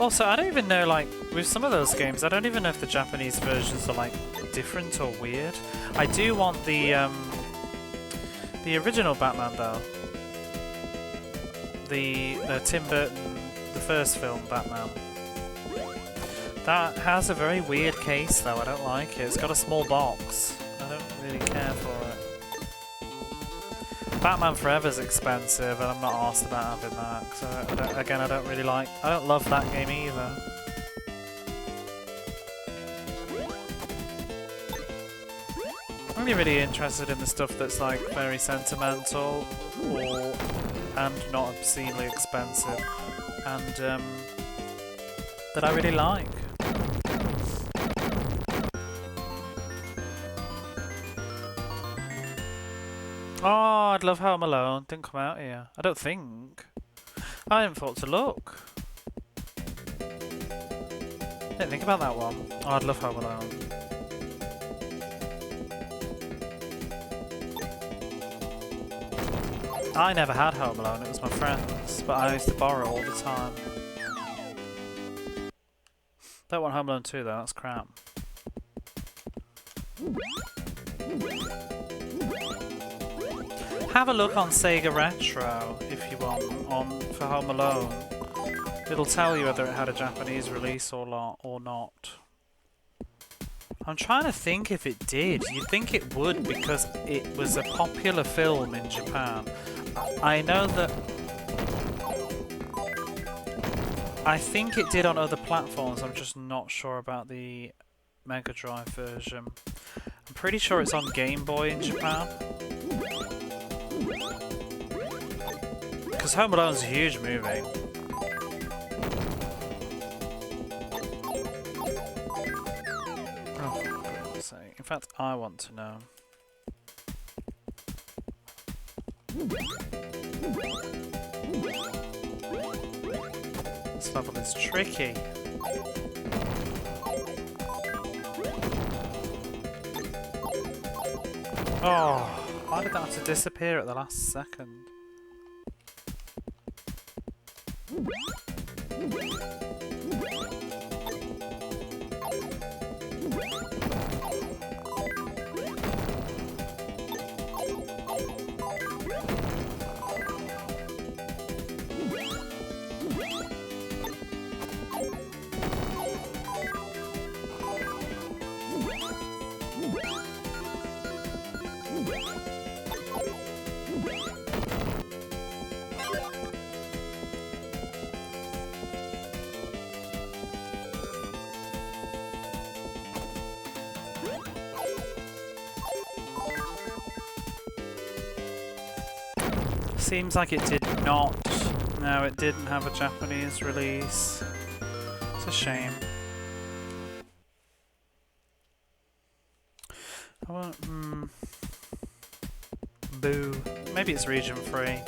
Also, I don't even know, like, with some of those games, I don't even know if the Japanese versions are, like, different or weird. I do want the original Batman though. The Tim Burton, the first film Batman. That has a very weird case though, I don't like it. It's got a small box. I don't really care for it. Batman Forever's expensive and I'm not arsed about having that. So I don't love that game either. I'm really interested in the stuff that's like very sentimental and not obscenely expensive and that I really like. Oh, I'd love Home Alone. Didn't come out here. I don't think. I hadn't thought to look. Didn't think about that one. Oh, I'd love Home Alone. I never had Home Alone, it was my friends, but I used to borrow it all the time. Don't want Home Alone 2 though, that's crap. Have a look on Sega Retro if you want for Home Alone. It'll tell you whether it had a Japanese release or not. I'm trying to think if it did. You'd think it would because it was a popular film in Japan. I know that... I think it did on other platforms, I'm just not sure about the Mega Drive version. I'm pretty sure it's on Game Boy in Japan. Because Home Alone's a huge movie. Oh, for goodness sake. In fact, I want to know. This level is tricky. Oh, why did that have to disappear at the last second? Seems like it did not. No, it didn't have a Japanese release. It's a shame. I won't, Boo. Maybe it's region free.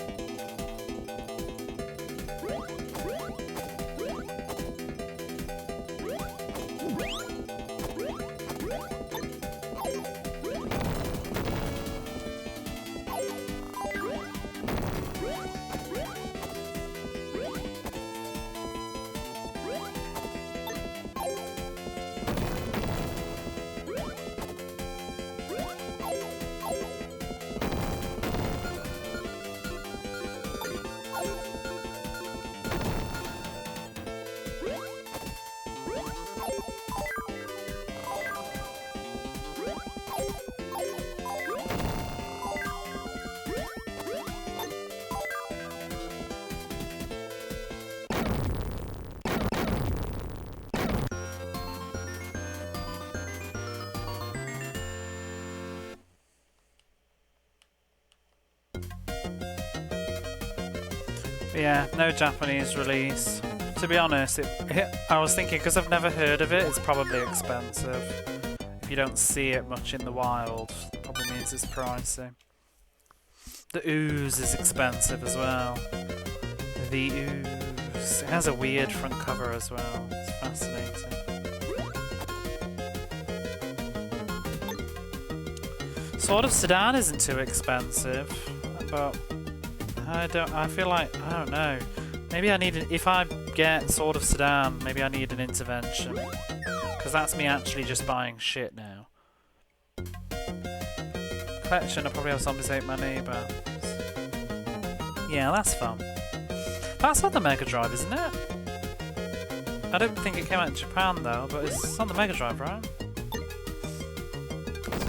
Yeah, no Japanese release. To be honest, I was thinking, because I've never heard of it, it's probably expensive. If you don't see it much in the wild, it probably means it's pricey. The ooze is expensive as well. The ooze. It has a weird front cover as well. It's fascinating. Sword of Sudan isn't too expensive, but I feel like, I don't know. Maybe I need if I get Sword of Sudan, maybe I need an intervention. Because that's me actually just buying shit now. Collection, I probably have Zombies Ate My Neighbour. Yeah, that's fun. That's on the Mega Drive, isn't it? I don't think it came out in Japan though, but it's on the Mega Drive, right?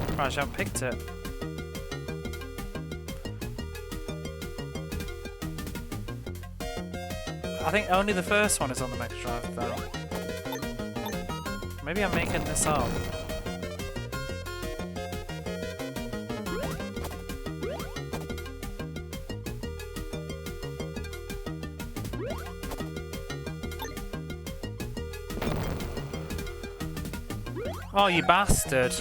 Surprised you haven't picked it. I think only the first one is on the Mega Drive though. Maybe I'm making this up. Oh, you bastard.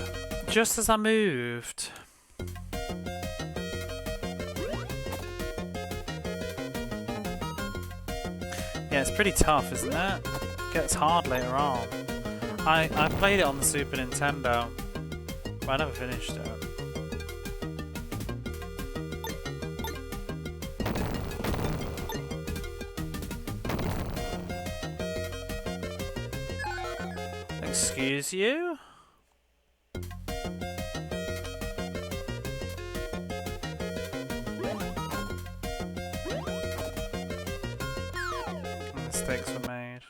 Just as I moved. again. It's pretty tough, isn't it? It gets hard later on. I played it on the Super Nintendo, but I never finished it. Excuse you? Mistakes were made.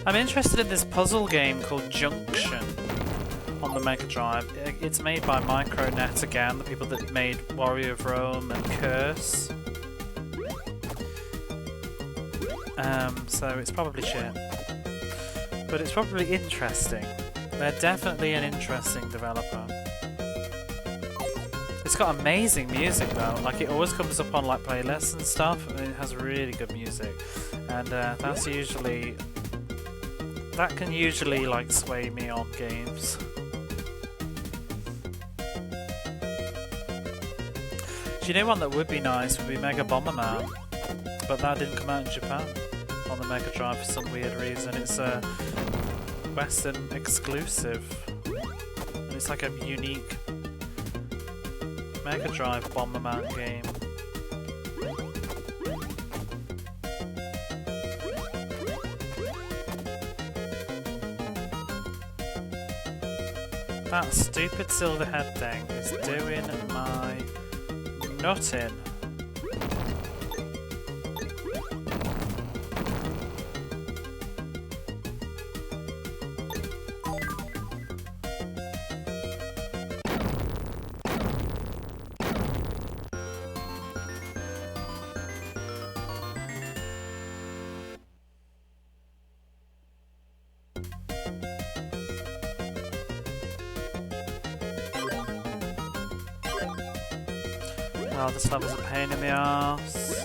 I'm interested in this puzzle game called Junction on the Mega Drive. It's made by Micronet again, the people that made Warrior of Rome and Curse. So it's probably shit. But it's probably interesting. They're definitely an interesting developer. It's got amazing music though, like it always comes up on like playlists and stuff, and it has really good music. And that's usually... that can usually like sway me on games. Do you know one that would be nice would be Mega Bomberman, but that didn't come out in Japan on the Mega Drive for some weird reason. It's a Western exclusive, and it's like a unique Mega Drive Bomberman game. That stupid silver head thing is doing my nutting. Oh, this level's a pain in the arse.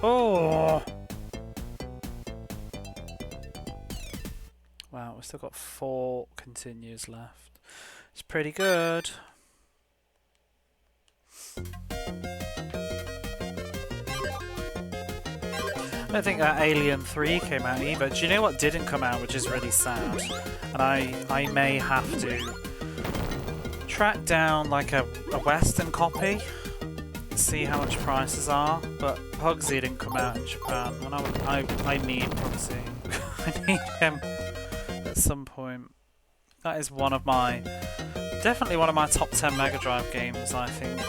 Oh! Wow, we've still got 4 continues left. It's pretty good. I don't think Alien 3 came out either. Do you know what didn't come out, which is really sad? And I may have to track down like a Western copy, see how much prices are. But Pugsy didn't come out in Japan, and I need Pugsy. I need him at some point. That is one of my, definitely one of my top 10 Mega Drive games, I think.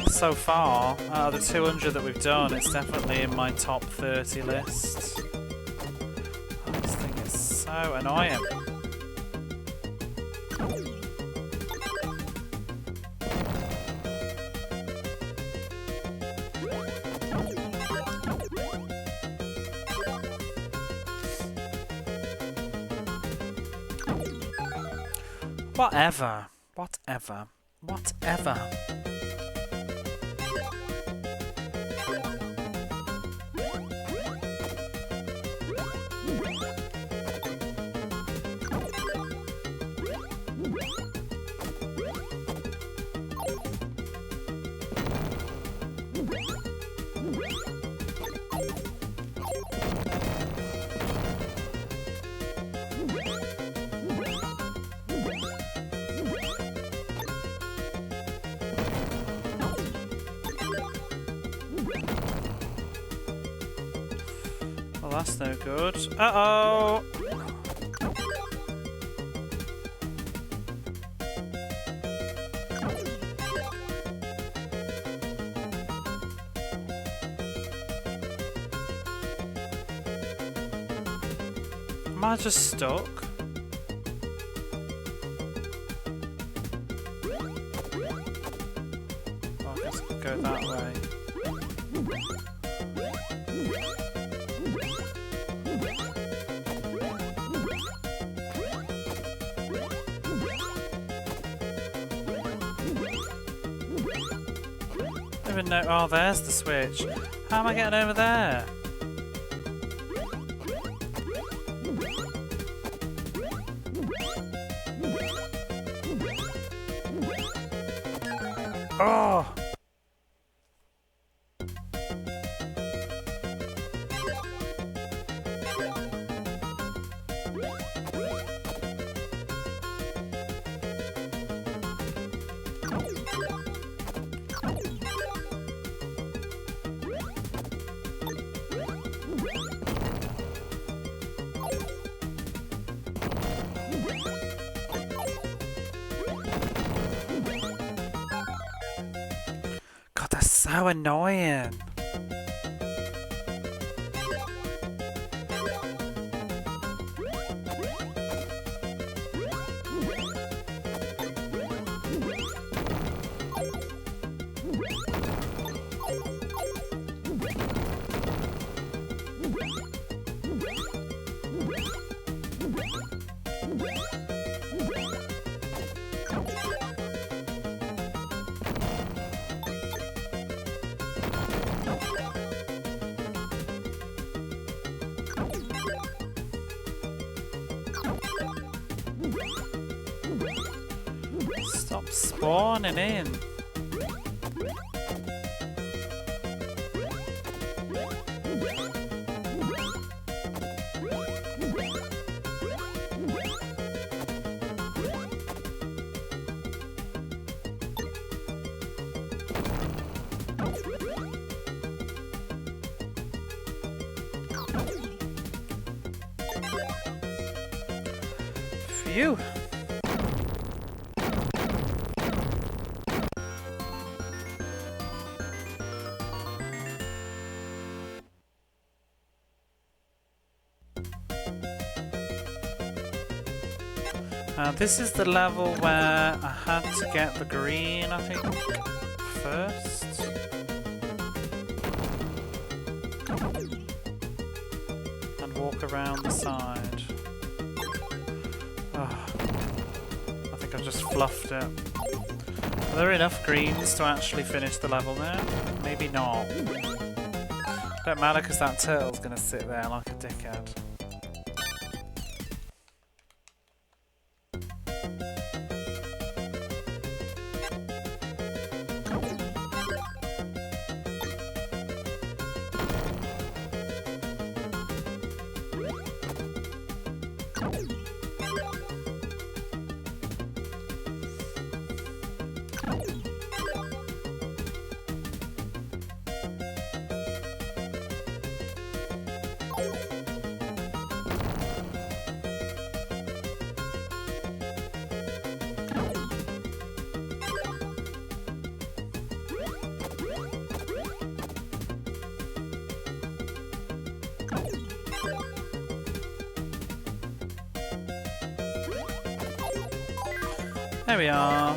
So far, out of the 200 that we've done, it's definitely in my top 30 list. Oh, this thing is so annoying. Whatever. Whatever. Whatever. Well, that's no good. Uh-oh! Am I just stuck? Oh, I guess I could go that way. even know... Oh, there's the switch. How am I getting over there? Oh! God, that's so annoying. Stop spawning in. Phew. This is the level where I had to get the green, I think, first. And walk around the side. Oh, I think I've just fluffed it. Are there enough greens to actually finish the level now? Maybe not. Don't matter because that turtle's going to sit there like a dickhead. There we are.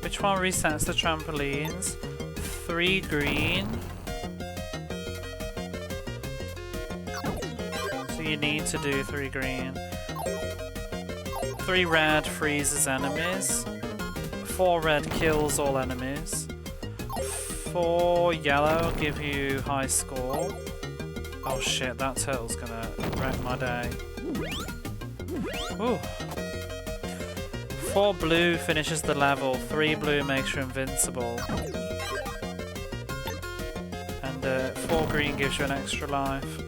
Which one resets the trampolines? 3 green. So you need to do 3 green. 3 red freezes enemies. 4 red kills all enemies. 4 yellow give you high score. Oh shit, that turtle's gonna wreck my day. Ooh. 4 blue finishes the level. 3 blue makes you invincible. And 4 green gives you an extra life.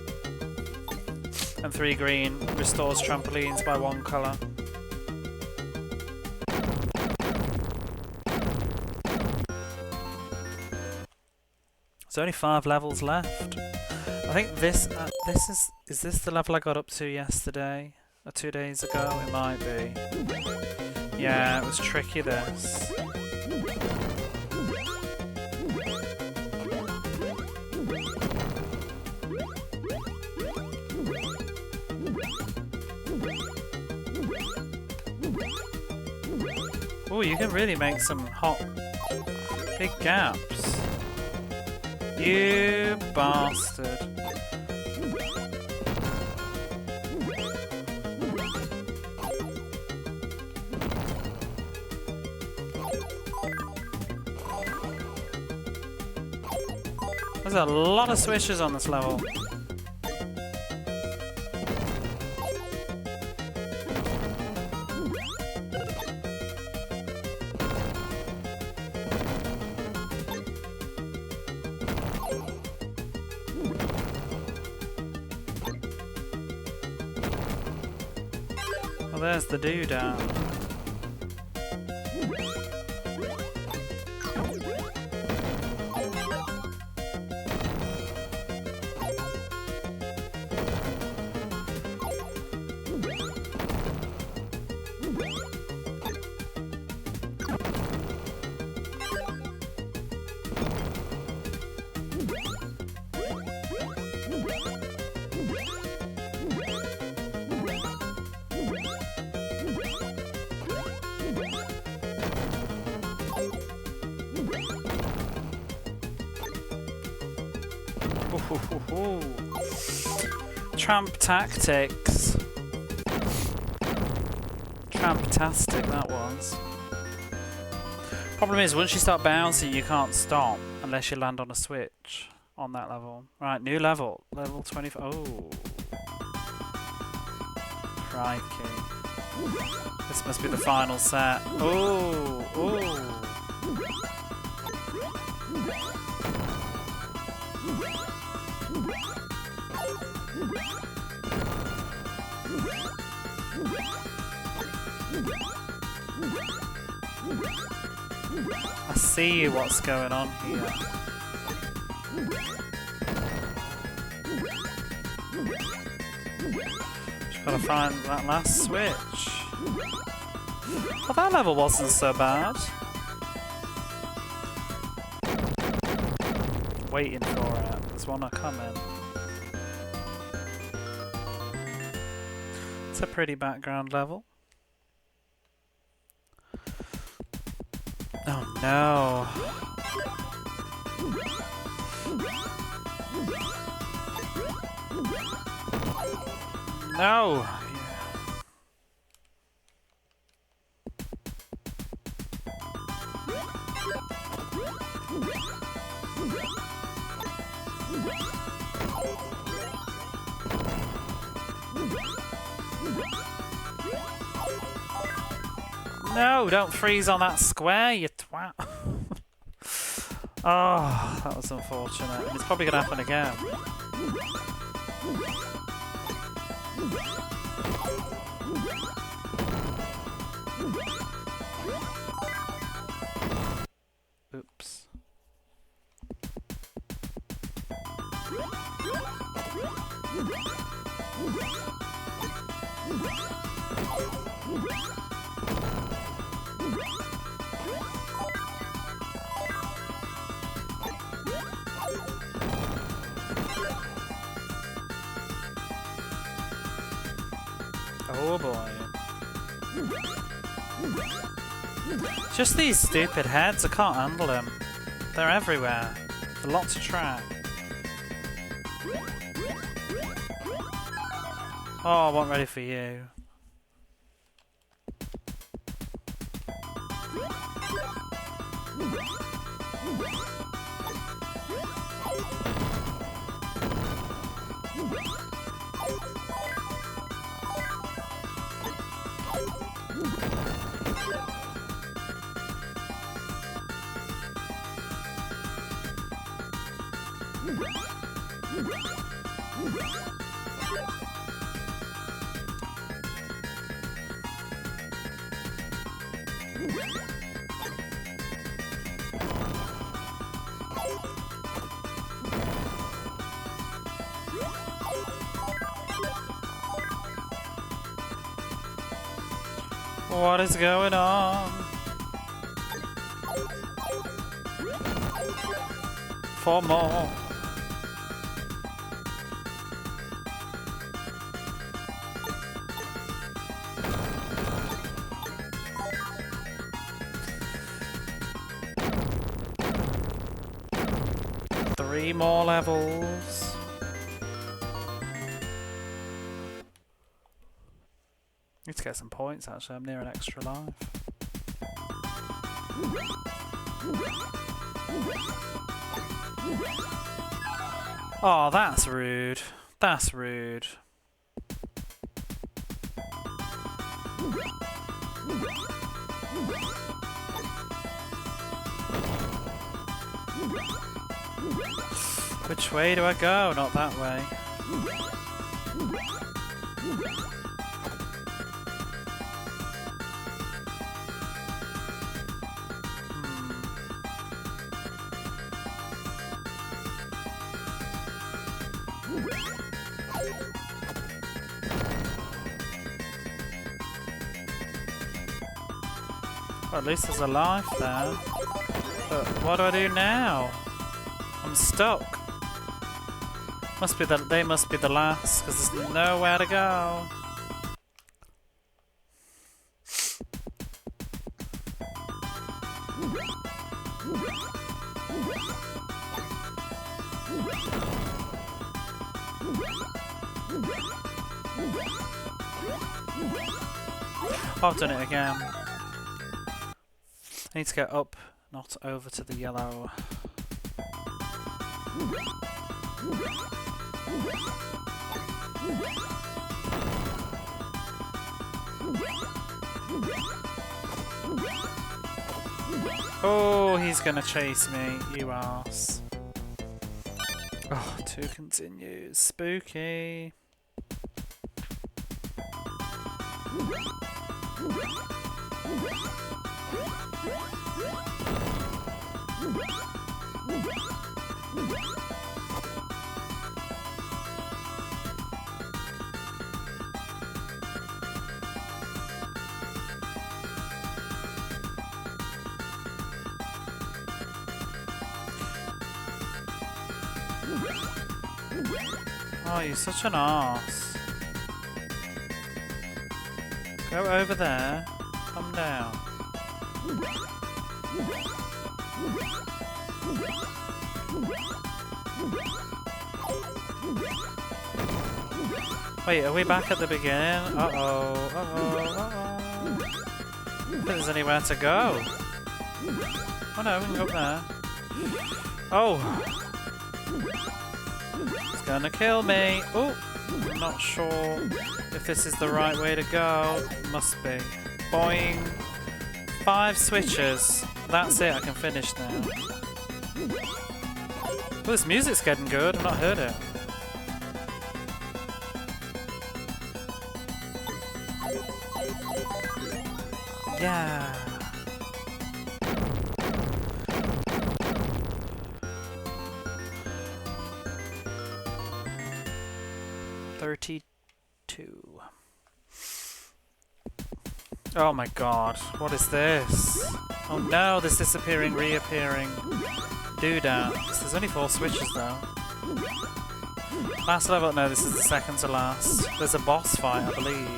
And 3 green restores trampolines by 1 colour. There's only 5 levels left. I think this is this the level I got up to yesterday or 2 days ago? It might be. Yeah, it was tricky this. Oh, you can really make some hot big gaps. You bastard. There's a lot of switches on this level. Well, there's the doodah. Tramp tactics. Tramp-tastic that was. Problem is, once you start bouncing, you can't stop unless you land on a switch on that level. Right, new level. Level 25. Oh. Crikey. This must be the final set. Oh. Oh. I see what's going on here. Just gotta find that last switch. Well, that level wasn't so bad. Waiting for it. There's one coming. It's a pretty background level. Oh no. No. No, don't freeze on that square, you twat. Oh, that was unfortunate. It's probably going to happen again. Oops. Oh boy. Just these stupid heads, I can't handle them. They're everywhere. A lot to track. Oh, I wasn't ready for you. What is going on? 4 more. 3 more levels. Need to get some points actually, I'm near an extra life. Oh, that's rude. That's rude. Which way do I go? Not that way. Well, at least there's a life there. But what do I do now? I'm stuck. Must be they must be the last, because there's nowhere to go. Oh, I've done it again. I need to get up, not over to the yellow. Oh, he's gonna chase me, you arse. Oh, 2 continues. Spooky. Oh, you're such an arse. Go over there. Come down. Wait, are we back at the beginning? Uh-oh, uh-oh, uh-oh. I don't think there's anywhere to go. Oh no, we can go up there. Oh! It's gonna kill me. Oh! I'm not sure if this is the right way to go. Must be. Boing! 5 switches. That's it, I can finish now. Oh, this music's getting good. I've not heard it. Yeah. Oh my god, what is this? Oh no, this disappearing, reappearing doodads. There's only 4 switches though. Last level? No, this is the second to last. There's a boss fight, I believe.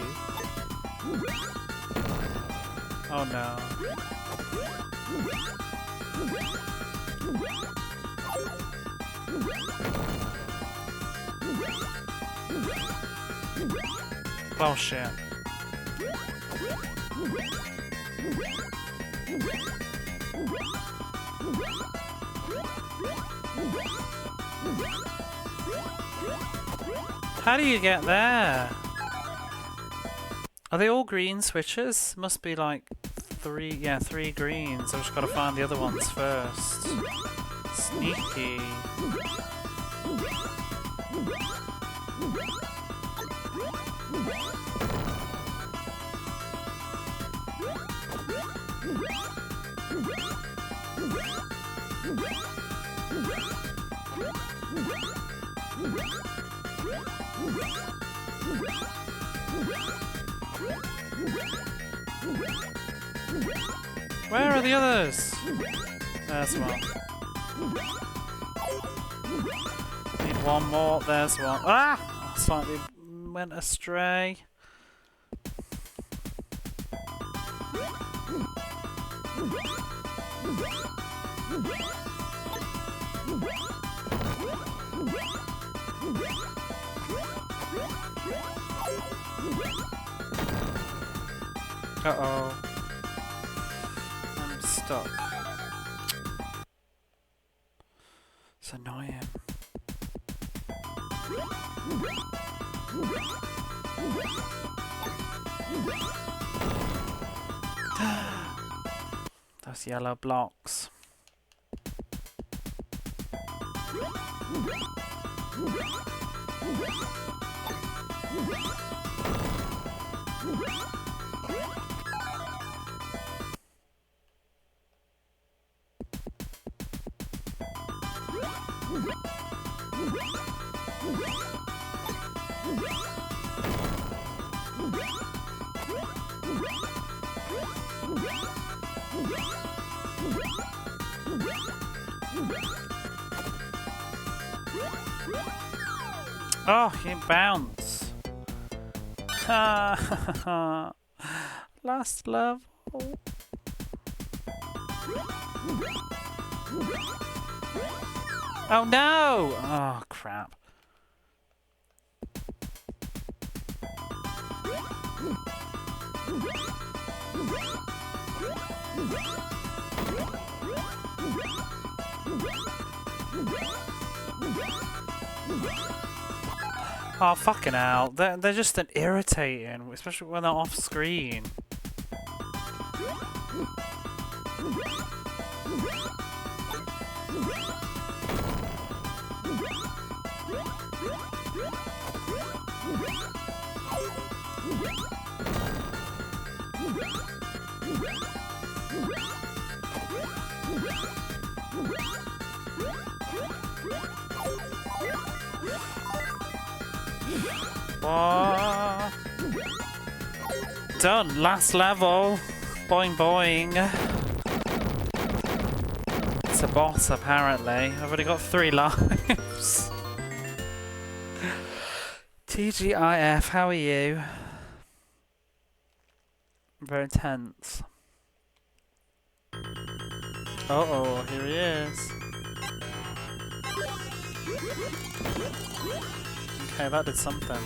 Oh no. Oh shit. How do you get there? Are they all green switches? Must be like 3, yeah, 3 greens. I've just got to find the other ones first. Sneaky. Where are the others? There's one. Need one more. There's one. Ah! I slightly went astray. Uh-oh. I'm stuck. It's annoying. Those yellow blocks. Oh, you bounce. Last level. Oh no! Oh crap. Oh fucking hell. They're just an irritating, especially when they're off screen. What? Done. Last level. Boing boing. It's a boss apparently. I've already got 3 lives. TGIF, how are you? Very tense. Uh-oh, here he is. Okay, that did something.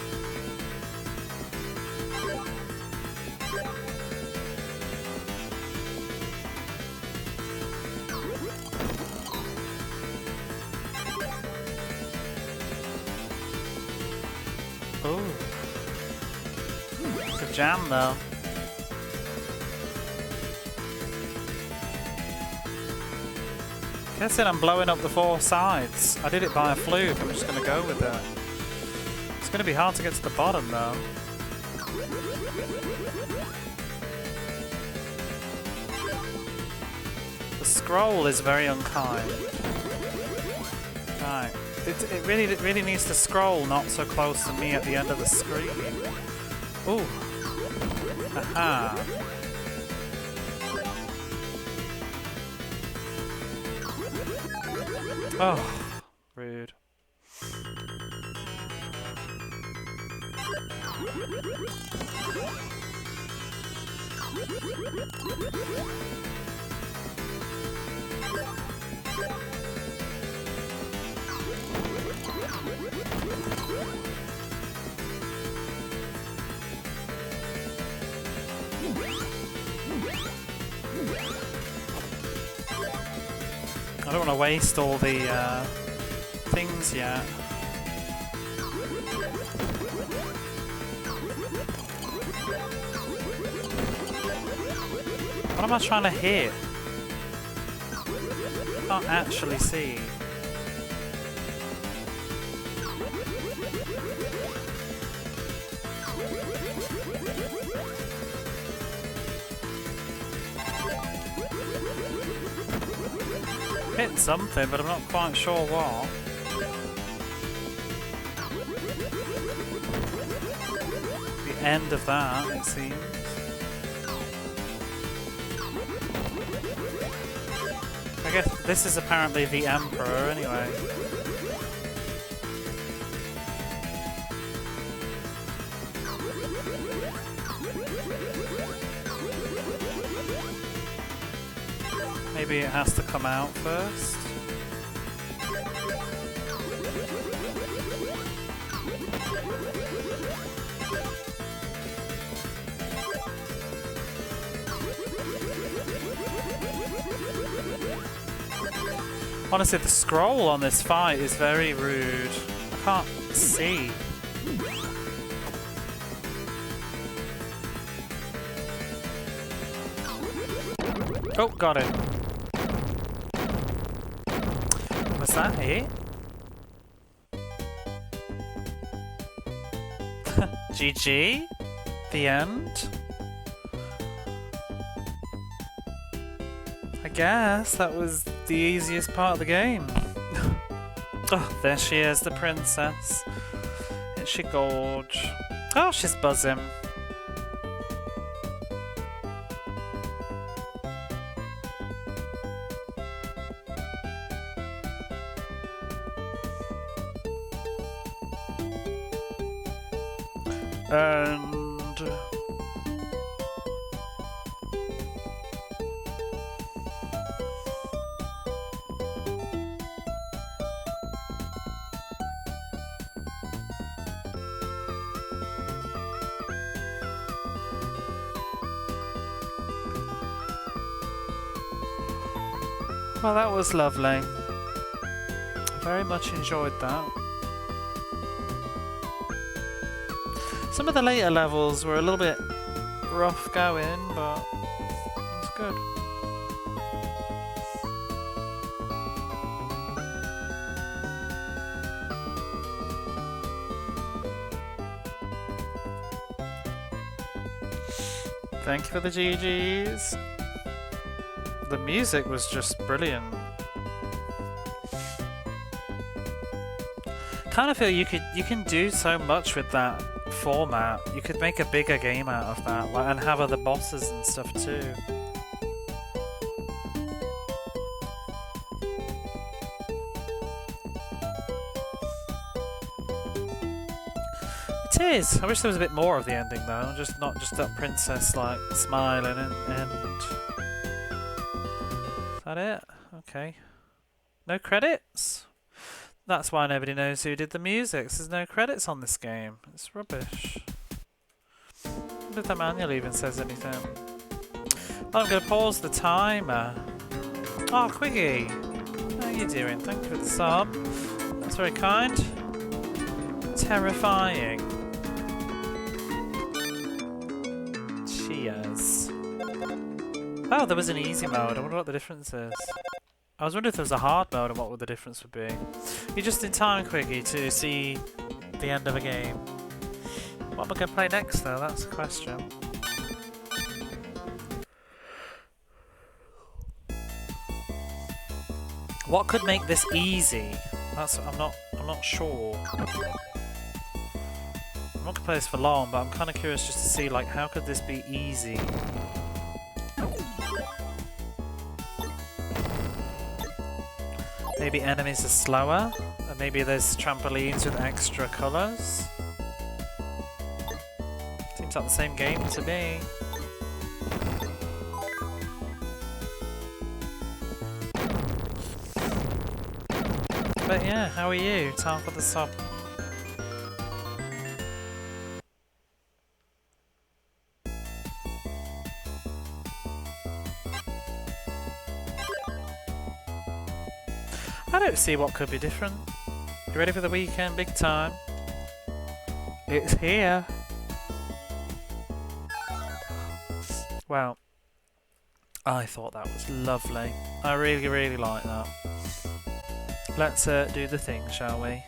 Oh. It's a jam though. Guessing I'm blowing up the 4 sides. I did it by a fluke, I'm just gonna go with it. It's gonna be hard to get to the bottom though. The scroll is very unkind. Right. It really needs to scroll not so close to me at the end of the screen. Ooh. Aha. Oh, rude. I don't want to waste all the things yet. What am I trying to hit? I can't actually see. Hit something, but I'm not quite sure what. The end of that, it seems. I guess this is apparently the Emperor anyway. Maybe it has to come out first. Honestly, the scroll on this fight is very rude. I can't see. Oh, got it. Was that it? GG? The end? I guess that was the easiest part of the game. Oh, there she is, the princess. Isn't she gorge? Oh, she's buzzing. And well, that was lovely. I very much enjoyed that. Some of the later levels were a little bit rough going, but it was good. Thank you for the GGs. The music was just brilliant. Kind of feel you can do so much with that format. You could make a bigger game out of that, like, and have other bosses and stuff too. It is. I wish there was a bit more of the ending though, just not just that princess like smiling and is that it? Okay. No credits? That's why nobody knows who did the music. There's no credits on this game. It's rubbish. I wonder if the manual even says anything. Well, I'm going to pause the timer. Oh, Quiggy! How are you doing? Thank you for the sub. That's very kind. Terrifying. Cheers. Oh, there was an easy mode. I wonder what the difference is. I was wondering if there was a hard mode and what the difference would be. You're just in time, Quiggy, to see the end of a game. What am I going to play next, though? That's the question. What could make this easy? That's I'm not sure. I'm not going to play this for long, but I'm kind of curious just to see, like, how could this be easy? Maybe enemies are slower, and maybe there's trampolines with extra colours. Seems like the same game to me. But yeah, how are you? Time for the sub. I don't see what could be different. You ready for the weekend? Big time. It's here. Well, I thought that was lovely. I really, really like that. Let's do the thing, shall we?